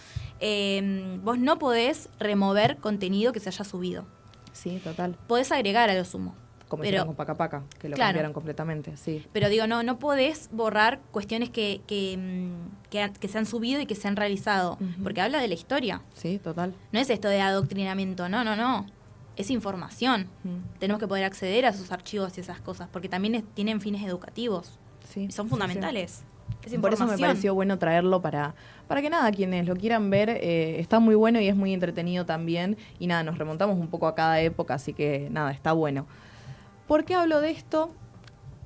C: Vos no podés remover contenido que se haya subido.
B: Sí, total.
C: Podés agregar a lo sumo.
B: Como
C: pero,
B: hicieron con Paca Paca, que lo
C: claro,
B: cambiaron completamente, sí.
C: Pero digo, no podés borrar cuestiones que se han subido y que se han realizado, porque habla de la historia.
B: Sí, total.
C: No es esto de adoctrinamiento, no. Es información. Tenemos que poder acceder a esos archivos y esas cosas, porque también tienen fines educativos.
B: Sí,
C: y son fundamentales.
B: Sí.
C: Es
B: Por eso me pareció bueno traerlo para que nada, quienes lo quieran ver, está muy bueno y es muy entretenido también. Y nada, nos remontamos un poco a cada época, así que nada, está bueno. ¿Por qué hablo de esto?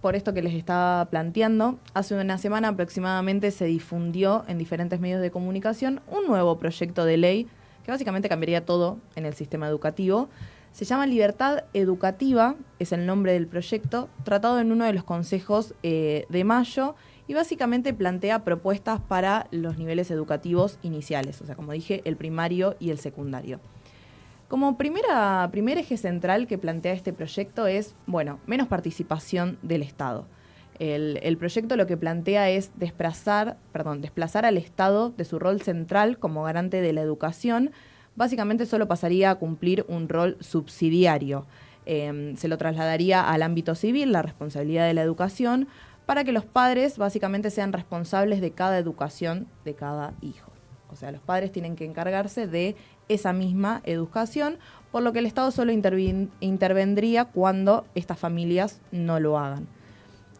B: Por esto que les estaba planteando. Hace una semana aproximadamente se difundió en diferentes medios de comunicación un nuevo proyecto de ley que básicamente cambiaría todo en el sistema educativo. Se llama Libertad Educativa, es el nombre del proyecto, tratado en uno de los consejos de mayo, y básicamente plantea propuestas para los niveles educativos iniciales, o sea, como dije, el primario y el secundario. Como primer eje central que plantea este proyecto es, bueno, menos participación del Estado. El proyecto lo que plantea es desplazar al Estado de su rol central como garante de la educación. Básicamente solo pasaría a cumplir un rol subsidiario. Se lo trasladaría al ámbito civil, la responsabilidad de la educación, para que los padres básicamente sean responsables de cada educación de cada hijo. O sea, los padres tienen que encargarse de esa misma educación, por lo que el Estado solo intervendría cuando estas familias no lo hagan.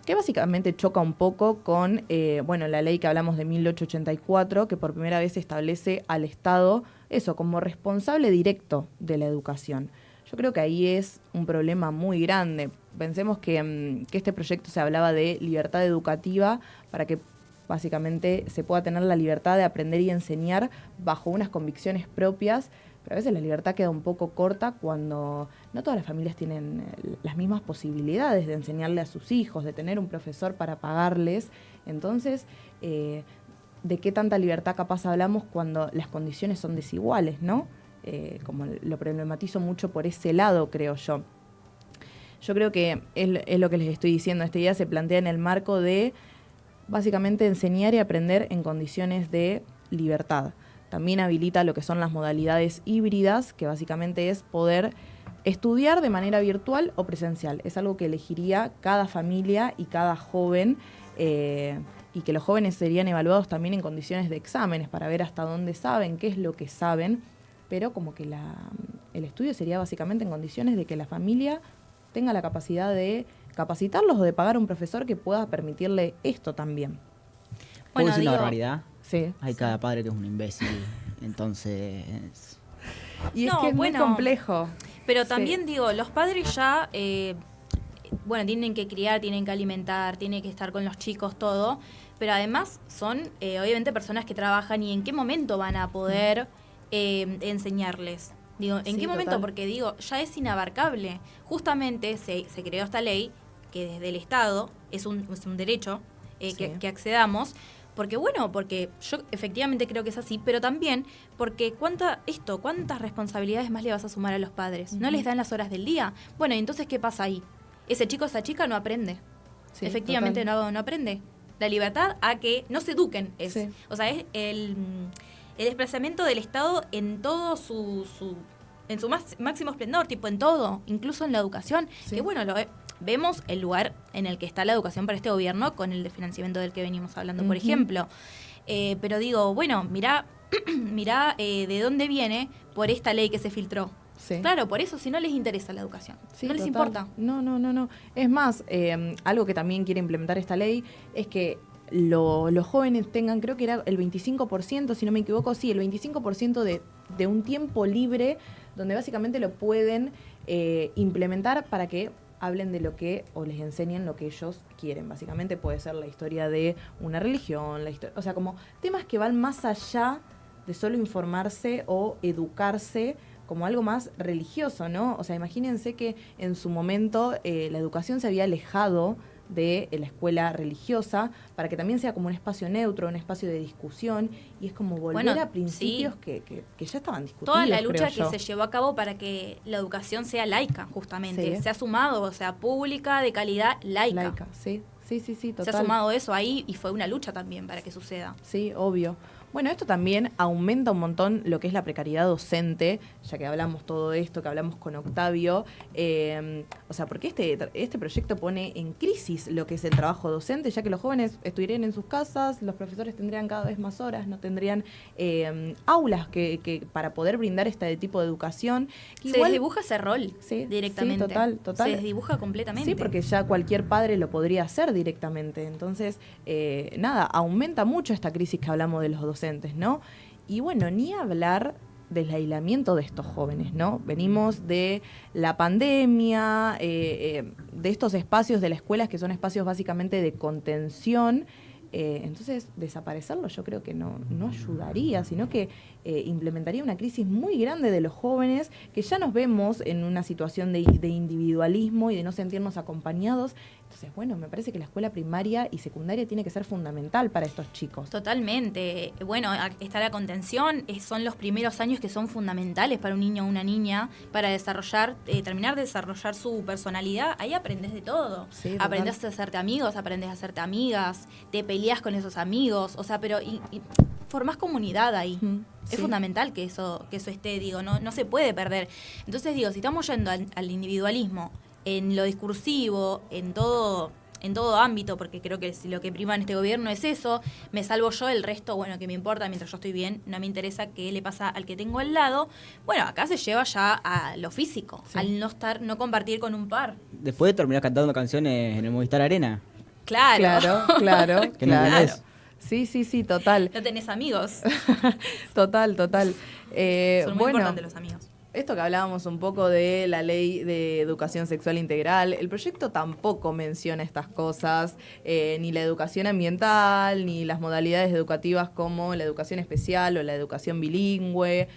B: Que básicamente choca un poco con la ley que hablamos de 1884, que por primera vez establece al Estado eso como responsable directo de la educación. Yo creo que ahí es un problema muy grande. Pensemos que este proyecto se hablaba de libertad educativa para que básicamente se pueda tener la libertad de aprender y enseñar bajo unas convicciones propias, pero a veces la libertad queda un poco corta cuando no todas las familias tienen las mismas posibilidades de enseñarle a sus hijos, de tener un profesor para pagarles. Entonces, ¿de qué tanta libertad capaz hablamos cuando las condiciones son desiguales, no? Como lo problematizo mucho por ese lado, creo yo. Yo creo que es lo que les estoy diciendo. Esta idea se plantea en el marco de básicamente enseñar y aprender en condiciones de libertad. También habilita lo que son las modalidades híbridas, que básicamente es poder estudiar de manera virtual o presencial. Es algo que elegiría cada familia y cada joven, y que los jóvenes serían evaluados también en condiciones de exámenes para ver hasta dónde saben, qué es lo que saben, pero como que el estudio sería básicamente en condiciones de que la familia tenga la capacidad de capacitarlos o de pagar a un profesor que pueda permitirle esto también.
D: ¿Puedo decir una barbaridad?
B: Sí.
D: Hay cada padre que es un imbécil, entonces...
B: Y es que es muy complejo.
C: Pero también digo, los padres ya, tienen que criar, tienen que alimentar, tienen que estar con los chicos, todo, pero además son obviamente personas que trabajan y en qué momento van a poder enseñarles. Digo, ¿en qué momento? Total. Porque digo, ya es inabarcable. Justamente se creó esta ley que desde el Estado es un derecho que accedamos. Porque yo efectivamente creo que es así, pero también porque ¿cuántas responsabilidades más le vas a sumar a los padres? ¿No les dan las horas del día? Bueno, entonces, ¿qué pasa ahí? Ese chico, esa chica no aprende. Sí, efectivamente no aprende. La libertad a que no se eduquen es. O sea, es el desplazamiento del Estado en todo en su máximo esplendor, tipo en todo, incluso en la educación. Sí. Que vemos el lugar en el que está la educación para este gobierno con el desfinanciamiento del que venimos hablando, por ejemplo. Pero digo, mirá de dónde viene por esta ley que se filtró. Sí. Claro, por eso, si no les interesa la educación, no les importa.
B: No. Es más, algo que también quiere implementar esta ley es que los jóvenes tengan, creo que era el 25%, si no me equivoco, sí, el 25% de un tiempo libre donde básicamente lo pueden implementar para que hablen de o les enseñen lo que ellos quieren. Básicamente puede ser la historia de una religión, o sea, como temas que van más allá de solo informarse o educarse como algo más religioso, ¿no? O sea, imagínense que en su momento la educación se había alejado de la escuela religiosa para que también sea como un espacio neutro, un espacio de discusión, y es como volver a principios que ya estaban discutidos.
C: Toda la lucha que se llevó a cabo para que la educación sea laica, justamente, se ha sumado, o sea, pública, de calidad, laica.
B: Sí, total.
C: Se ha sumado eso ahí y fue una lucha también para que suceda.
B: Sí, obvio. Bueno, esto también aumenta un montón lo que es la precariedad docente, ya que hablamos todo esto, que hablamos con Octavio. O sea, porque este proyecto pone en crisis lo que es el trabajo docente, ya que los jóvenes estudiarían en sus casas, los profesores tendrían cada vez más horas, no tendrían aulas que para poder brindar este tipo de educación. Que
C: Se desdibuja ese rol directamente.
B: Sí, total.
C: Se desdibuja completamente.
B: Sí, porque ya cualquier padre lo podría hacer directamente. Entonces, nada, aumenta mucho esta crisis que hablamos de los docentes, ¿no? Y bueno, ni hablar del aislamiento de estos jóvenes, ¿no? Venimos de la pandemia, de estos espacios de las escuelas que son espacios básicamente de contención. Entonces, desaparecerlo yo creo que no ayudaría, sino que implementaría una crisis muy grande de los jóvenes, que ya nos vemos en una situación de individualismo y de no sentirnos acompañados. Entonces, bueno, me parece que la escuela primaria y secundaria tiene que ser fundamental para estos chicos.
C: Totalmente. Bueno, está la contención, son los primeros años que son fundamentales para un niño o una niña para terminar de desarrollar su personalidad. Ahí aprendes de todo.
B: Sí,
C: aprendes a hacerte amigos, aprendes a hacerte amigas, te peleas con esos amigos, o sea, pero y formás comunidad ahí. Es fundamental que eso esté, digo, no se puede perder. Entonces, digo, si estamos yendo al individualismo, en lo discursivo, en todo ámbito, porque creo que si lo que prima en este gobierno es eso, me salvo yo, el resto, bueno, que me importa, mientras yo estoy bien, no me interesa qué le pasa al que tengo al lado. Bueno, acá se lleva ya a lo físico, al no compartir con un par.
D: Después terminás cantando canciones en el Movistar Arena.
C: Claro.
B: Claro.
D: Que no tenés.
B: Sí, total.
C: No tenés amigos.
B: Total.
C: Son muy importantes los amigos.
B: Esto que hablábamos un poco de la ley de educación sexual integral, el proyecto tampoco menciona estas cosas, ni la educación ambiental, ni las modalidades educativas como la educación especial o la educación bilingüe,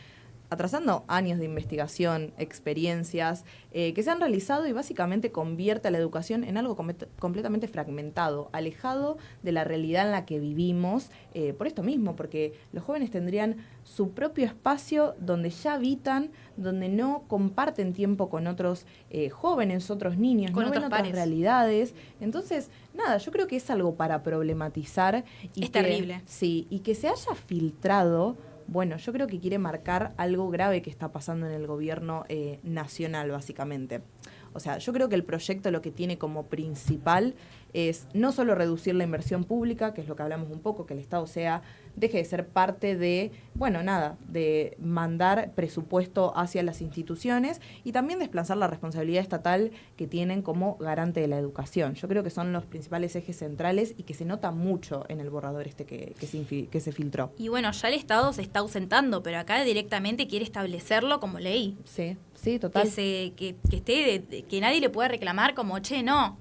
B: atrasando años de investigación, experiencias que se han realizado y básicamente convierte a la educación en algo completamente fragmentado, alejado de la realidad en la que vivimos, por esto mismo, porque los jóvenes tendrían su propio espacio donde ya habitan, donde no comparten tiempo con otros jóvenes, otros niños,
C: con
B: no ven otras
C: pares.
B: Realidades. Entonces, nada, yo creo que es algo para problematizar.
C: Es terrible.
B: Sí, y que se haya filtrado. Bueno, yo creo que quiere marcar algo grave que está pasando en el gobierno nacional, básicamente. O sea, yo creo que el proyecto lo que tiene como principal es no solo reducir la inversión pública, que es lo que hablamos un poco, que el Estado deje de ser parte de, de mandar presupuesto hacia las instituciones y también desplazar la responsabilidad estatal que tienen como garante de la educación. Yo creo que son los principales ejes centrales y que se nota mucho en el borrador que se filtró.
C: Y bueno, ya el Estado se está ausentando, pero acá directamente quiere establecerlo como ley.
B: Sí, total.
C: Que nadie le pueda reclamar como, che, no.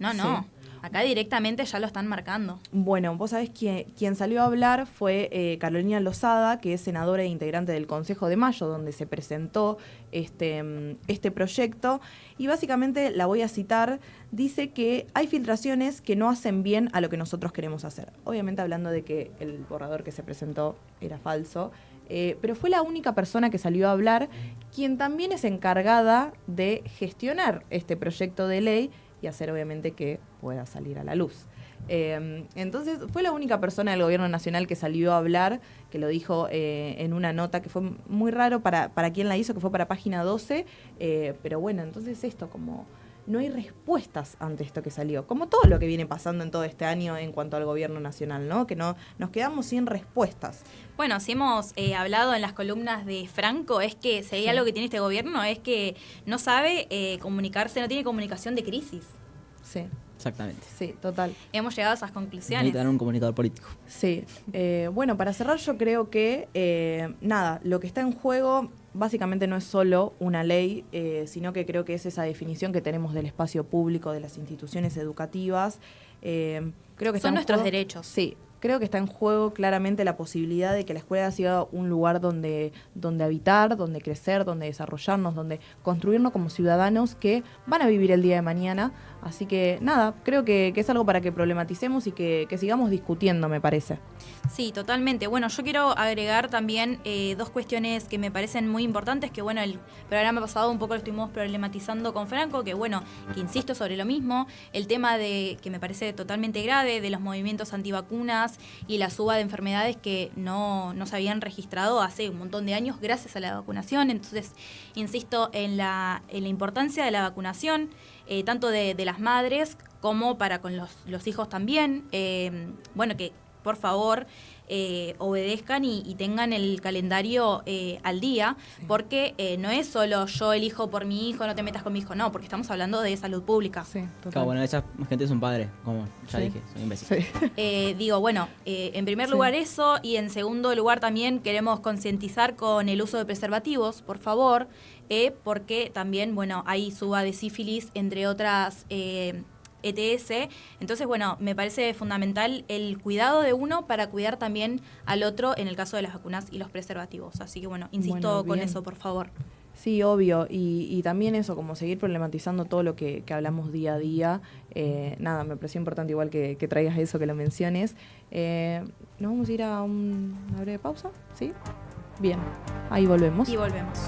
C: No. Acá directamente ya lo están marcando.
B: Bueno, vos sabés que quien salió a hablar fue Carolina Lozada, que es senadora e integrante del Consejo de Mayo, donde se presentó este proyecto. Y básicamente, la voy a citar, dice que hay filtraciones que no hacen bien a lo que nosotros queremos hacer. Obviamente hablando de que el borrador que se presentó era falso. Pero fue la única persona que salió a hablar, quien también es encargada de gestionar este proyecto de ley y hacer obviamente que pueda salir a la luz. Entonces fue la única persona del gobierno nacional que salió a hablar, que lo dijo en una nota que fue muy raro para quien la hizo, que fue para Página 12, pero bueno, entonces esto como... No hay respuestas ante esto que salió, como todo lo que viene pasando en todo este año en cuanto al gobierno nacional, ¿no? Que no nos quedamos sin respuestas.
C: Bueno, si hemos hablado en las columnas de Franco, es que si hay algo que tiene este gobierno es que no sabe comunicarse, no tiene comunicación de crisis.
B: Sí.
D: Exactamente.
B: Sí, total.
C: Hemos llegado a esas conclusiones.
D: Necesitan un comunicador político.
B: Sí. Bueno, para cerrar yo creo que, lo que está en juego básicamente no es solo una ley, sino que creo que es esa definición que tenemos del espacio público, de las instituciones educativas. Creo que
C: son nuestros derechos.
B: Sí. Creo que está en juego claramente la posibilidad de que la escuela sea un lugar donde habitar, donde crecer, donde desarrollarnos, donde construirnos como ciudadanos que van a vivir el día de mañana. Así que creo que es algo para que problematicemos y que sigamos discutiendo, me parece.
C: Sí, totalmente. Bueno, yo quiero agregar también dos cuestiones que me parecen muy importantes, que bueno, el programa pasado un poco lo estuvimos problematizando con Franco, que insisto sobre lo mismo, el tema de que me parece totalmente grave de los movimientos antivacunas, vacunas y la suba de enfermedades que no se habían registrado hace un montón de años gracias a la vacunación. Entonces, insisto en la importancia de la vacunación, tanto de las madres como para con los hijos también. Bueno, que por favor obedezcan y tengan el calendario al día, porque no es solo yo elijo por mi hijo, no te metas con mi hijo, no, porque estamos hablando de salud pública.
B: Sí, total.
D: Claro, bueno, esa gente son padres, como ya dije, son imbéciles.
B: Sí.
C: Digo, bueno, en primer lugar eso, y en segundo lugar también queremos concientizar con el uso de preservativos, por favor, porque también, bueno, hay suba de sífilis, entre otras ETS. Entonces, bueno, me parece fundamental el cuidado de uno para cuidar también al otro en el caso de las vacunas y los preservativos. Así que, bueno, insisto con eso, por favor.
B: Sí, obvio. Y también eso, como seguir problematizando todo lo que hablamos día a día. Nada, me pareció importante igual que traigas eso, que lo menciones. ¿Nos vamos a ir a una breve pausa? ¿Sí? Bien, ahí volvemos.
C: Y volvemos.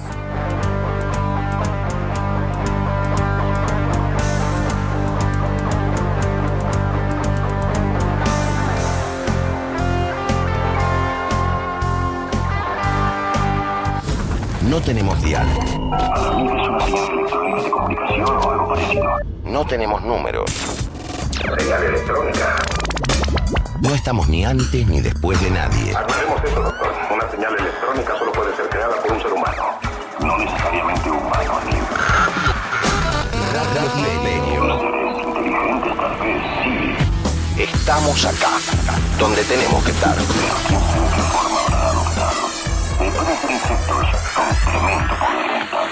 A: No tenemos dial. No tenemos números.
J: Señal electrónica.
A: No estamos ni antes ni después de nadie.
J: Aclaremos eso, doctor. Una señal electrónica solo puede ser creada por un ser humano. No necesariamente humano. Inteligentes tal vez, sí.
A: Estamos acá, donde tenemos que estar.
J: Pueden ser insectos con tremendo poder mental.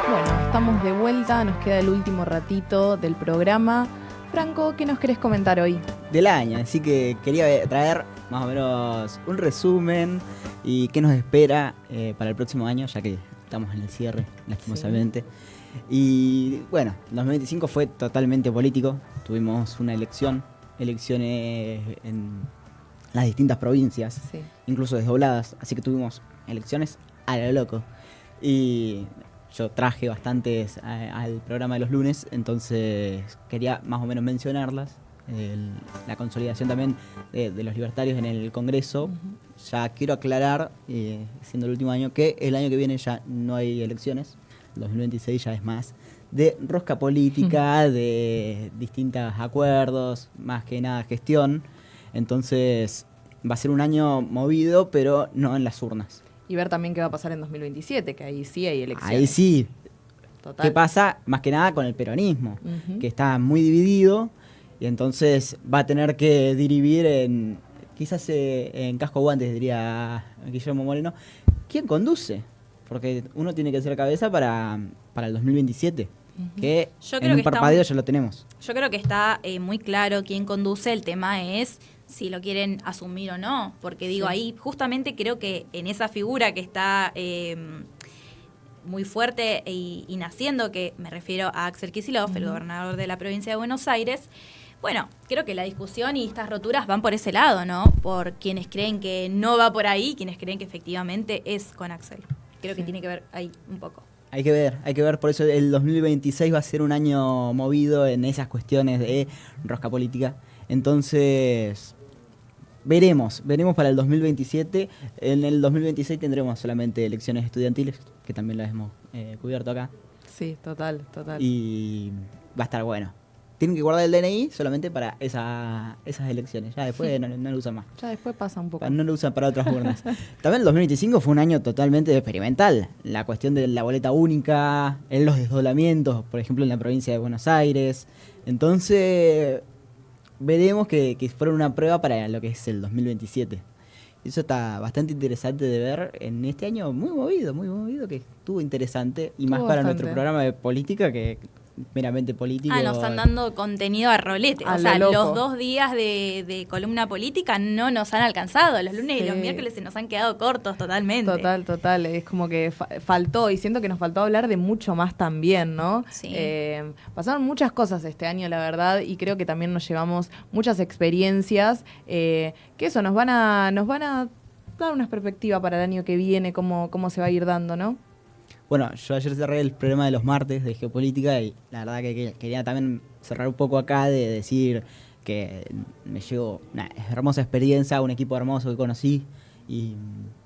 B: Bueno, estamos de vuelta, nos queda el último ratito del programa. Franco, ¿qué nos querés comentar hoy?
D: Del año, así que quería traer más o menos un resumen y qué nos espera para el próximo año, ya que estamos en el cierre, lastimosamente. Y bueno, 2025 fue totalmente político, tuvimos una elecciones en las distintas provincias, incluso desdobladas, así que tuvimos elecciones a lo loco. Y yo traje bastantes al programa de los lunes, entonces quería más o menos mencionarlas. La consolidación también de los libertarios en el Congreso. Ya quiero aclarar, siendo el último año, que el año que viene ya no hay elecciones. El 2026 ya es más de rosca política, de distintos acuerdos, más que nada gestión. Entonces va a ser un año movido, pero no en las urnas.
B: Y ver también qué va a pasar en 2027, que ahí sí hay elecciones.
D: Ahí sí.
B: Total.
D: ¿Qué pasa? Más que nada con el peronismo, que está muy dividido y entonces va a tener que dirimir quizás en casco guantes, diría Guillermo Moreno, ¿quién conduce? Porque uno tiene que ser cabeza para el 2027, que
C: Yo
D: en
C: creo
D: un
C: que
D: parpadeo ya lo tenemos.
C: Yo creo que está muy claro quién conduce. El tema es si lo quieren asumir o no, porque digo, ahí justamente creo que en esa figura que está muy fuerte y naciendo, que me refiero a Axel Kicillof, el gobernador de la provincia de Buenos Aires, bueno, creo que la discusión y estas roturas van por ese lado, ¿no? Por quienes creen que no va por ahí, quienes creen que efectivamente es con Axel. Creo que tiene que ver ahí un poco.
D: Hay que ver, por eso el 2026 va a ser un año movido en esas cuestiones de rosca política. Entonces, veremos para el 2027. En el 2026 tendremos solamente elecciones estudiantiles, que también las hemos cubierto acá.
B: Sí, total.
D: Y va a estar bueno. Tienen que guardar el DNI solamente para esas elecciones. Ya después no lo usan más.
B: Ya después pasa un poco.
D: No lo usan para otras urnas. También el 2025 fue un año totalmente experimental. La cuestión de la boleta única, en los desdoblamientos, por ejemplo, en la provincia de Buenos Aires. Entonces, veremos que fueron una prueba para lo que es el 2027. Eso está bastante interesante de ver en este año muy movido, que estuvo interesante. Y más para nuestro programa de política, que meramente político.
C: Nos están dando contenido a rolete.
B: A
C: O sea,
B: lo loco.
C: los 2 días de columna política no nos han alcanzado. Los lunes y los
B: Sí.
C: miércoles se nos han quedado cortos totalmente.
B: Total. Es como que faltó, y siento que nos faltó hablar de mucho más también, ¿no?
C: Sí.
B: Pasaron muchas cosas este año, la verdad, y creo que también nos llevamos muchas experiencias que eso nos van a dar una perspectiva para el año que viene, cómo se va a ir dando, ¿no?
D: Bueno, yo ayer cerré el programa de los martes de geopolítica y la verdad que quería también cerrar un poco acá de decir que me llegó una hermosa experiencia, un equipo hermoso que conocí y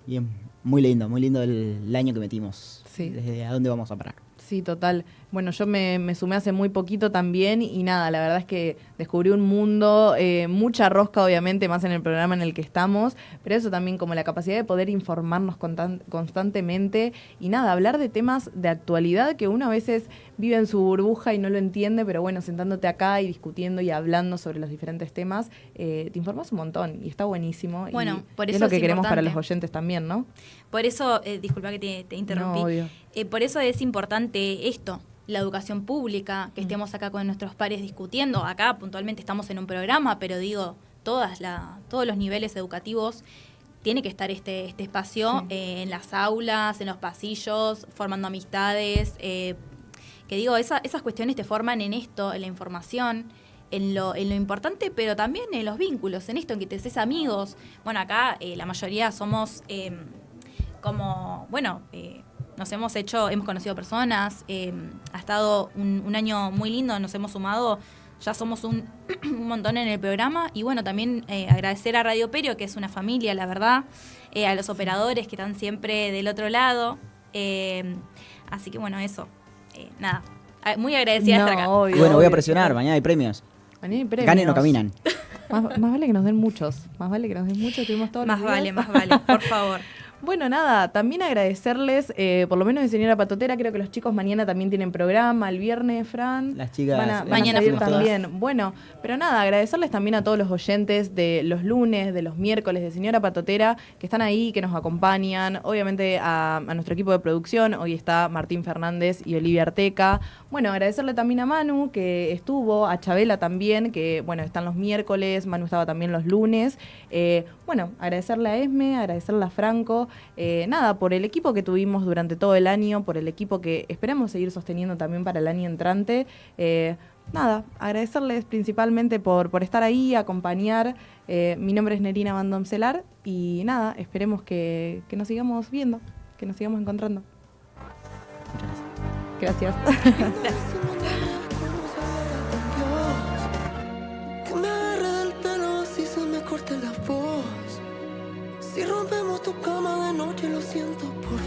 D: es muy lindo el año que metimos.
B: Sí.
D: Desde a dónde vamos a parar.
B: Sí, total. Bueno, yo me sumé hace muy poquito también y nada, la verdad es que descubrí un mundo, mucha rosca obviamente, más en el programa en el que estamos, pero eso también como la capacidad de poder informarnos constantemente y nada, hablar de temas de actualidad que uno a veces vive en su burbuja y no lo entiende, pero bueno, sentándote acá y discutiendo y hablando sobre los diferentes temas, te informas un montón y está buenísimo.
C: Bueno,
B: y
C: por
B: es
C: eso
B: lo que
C: es
B: queremos para
C: importante.
B: los oyentes también, ¿no?
C: Por eso, disculpa que te interrumpí.
B: No, obvio.
C: Por eso es importante esto, la educación pública, que estemos acá con nuestros pares discutiendo. Acá puntualmente estamos en un programa, pero digo, todos los niveles educativos tiene que estar este espacio en las aulas, en los pasillos, formando amistades. Que digo, esas cuestiones te forman en esto, en la información, en lo importante, pero también en los vínculos, en esto, en que te haces amigos. Bueno, acá la mayoría somos hemos conocido personas, ha estado un año muy lindo, nos hemos sumado, ya somos un montón en el programa y bueno, también agradecer a Radio Perio, que es una familia, la verdad, a los operadores que están siempre del otro lado, así que bueno, eso, nada, muy agradecida de estar acá.
B: Obvio,
D: Bueno, voy a
B: obvio.
D: presionar, mañana hay premios.
B: Mañana hay premios.
D: Ganen o caminan.
B: Más vale que nos den muchos. Tuvimos todos los días.
C: Más vale, por favor.
B: Bueno, nada, también agradecerles, por lo menos de Señora Patotera, creo que los chicos mañana también tienen programa, el viernes, Fran.
D: Las chicas
B: van a
C: mañana
B: salir
C: fuimos
B: también. Bueno, pero nada, agradecerles también a todos los oyentes de los lunes, de los miércoles de Señora Patotera, que están ahí, que nos acompañan. Obviamente a nuestro equipo de producción, hoy está Martín Fernández y Olivia Arteca. Bueno, agradecerle también a Manu, que estuvo, a Chabela también, que bueno, están los miércoles, Manu estaba también los lunes. Bueno, agradecerle a Esme, agradecerle a Franco. Nada, por el equipo que tuvimos durante todo el año, por el equipo que esperamos seguir sosteniendo también para el año entrante. Nada, agradecerles principalmente por estar ahí, acompañar. Mi nombre es Nerina Van Domcelar y nada, esperemos que nos sigamos viendo, que nos sigamos encontrando. Gracias.
F: Que me agarre del pelo si se me corta la voz. Si rompemos tu cama de noche, lo siento por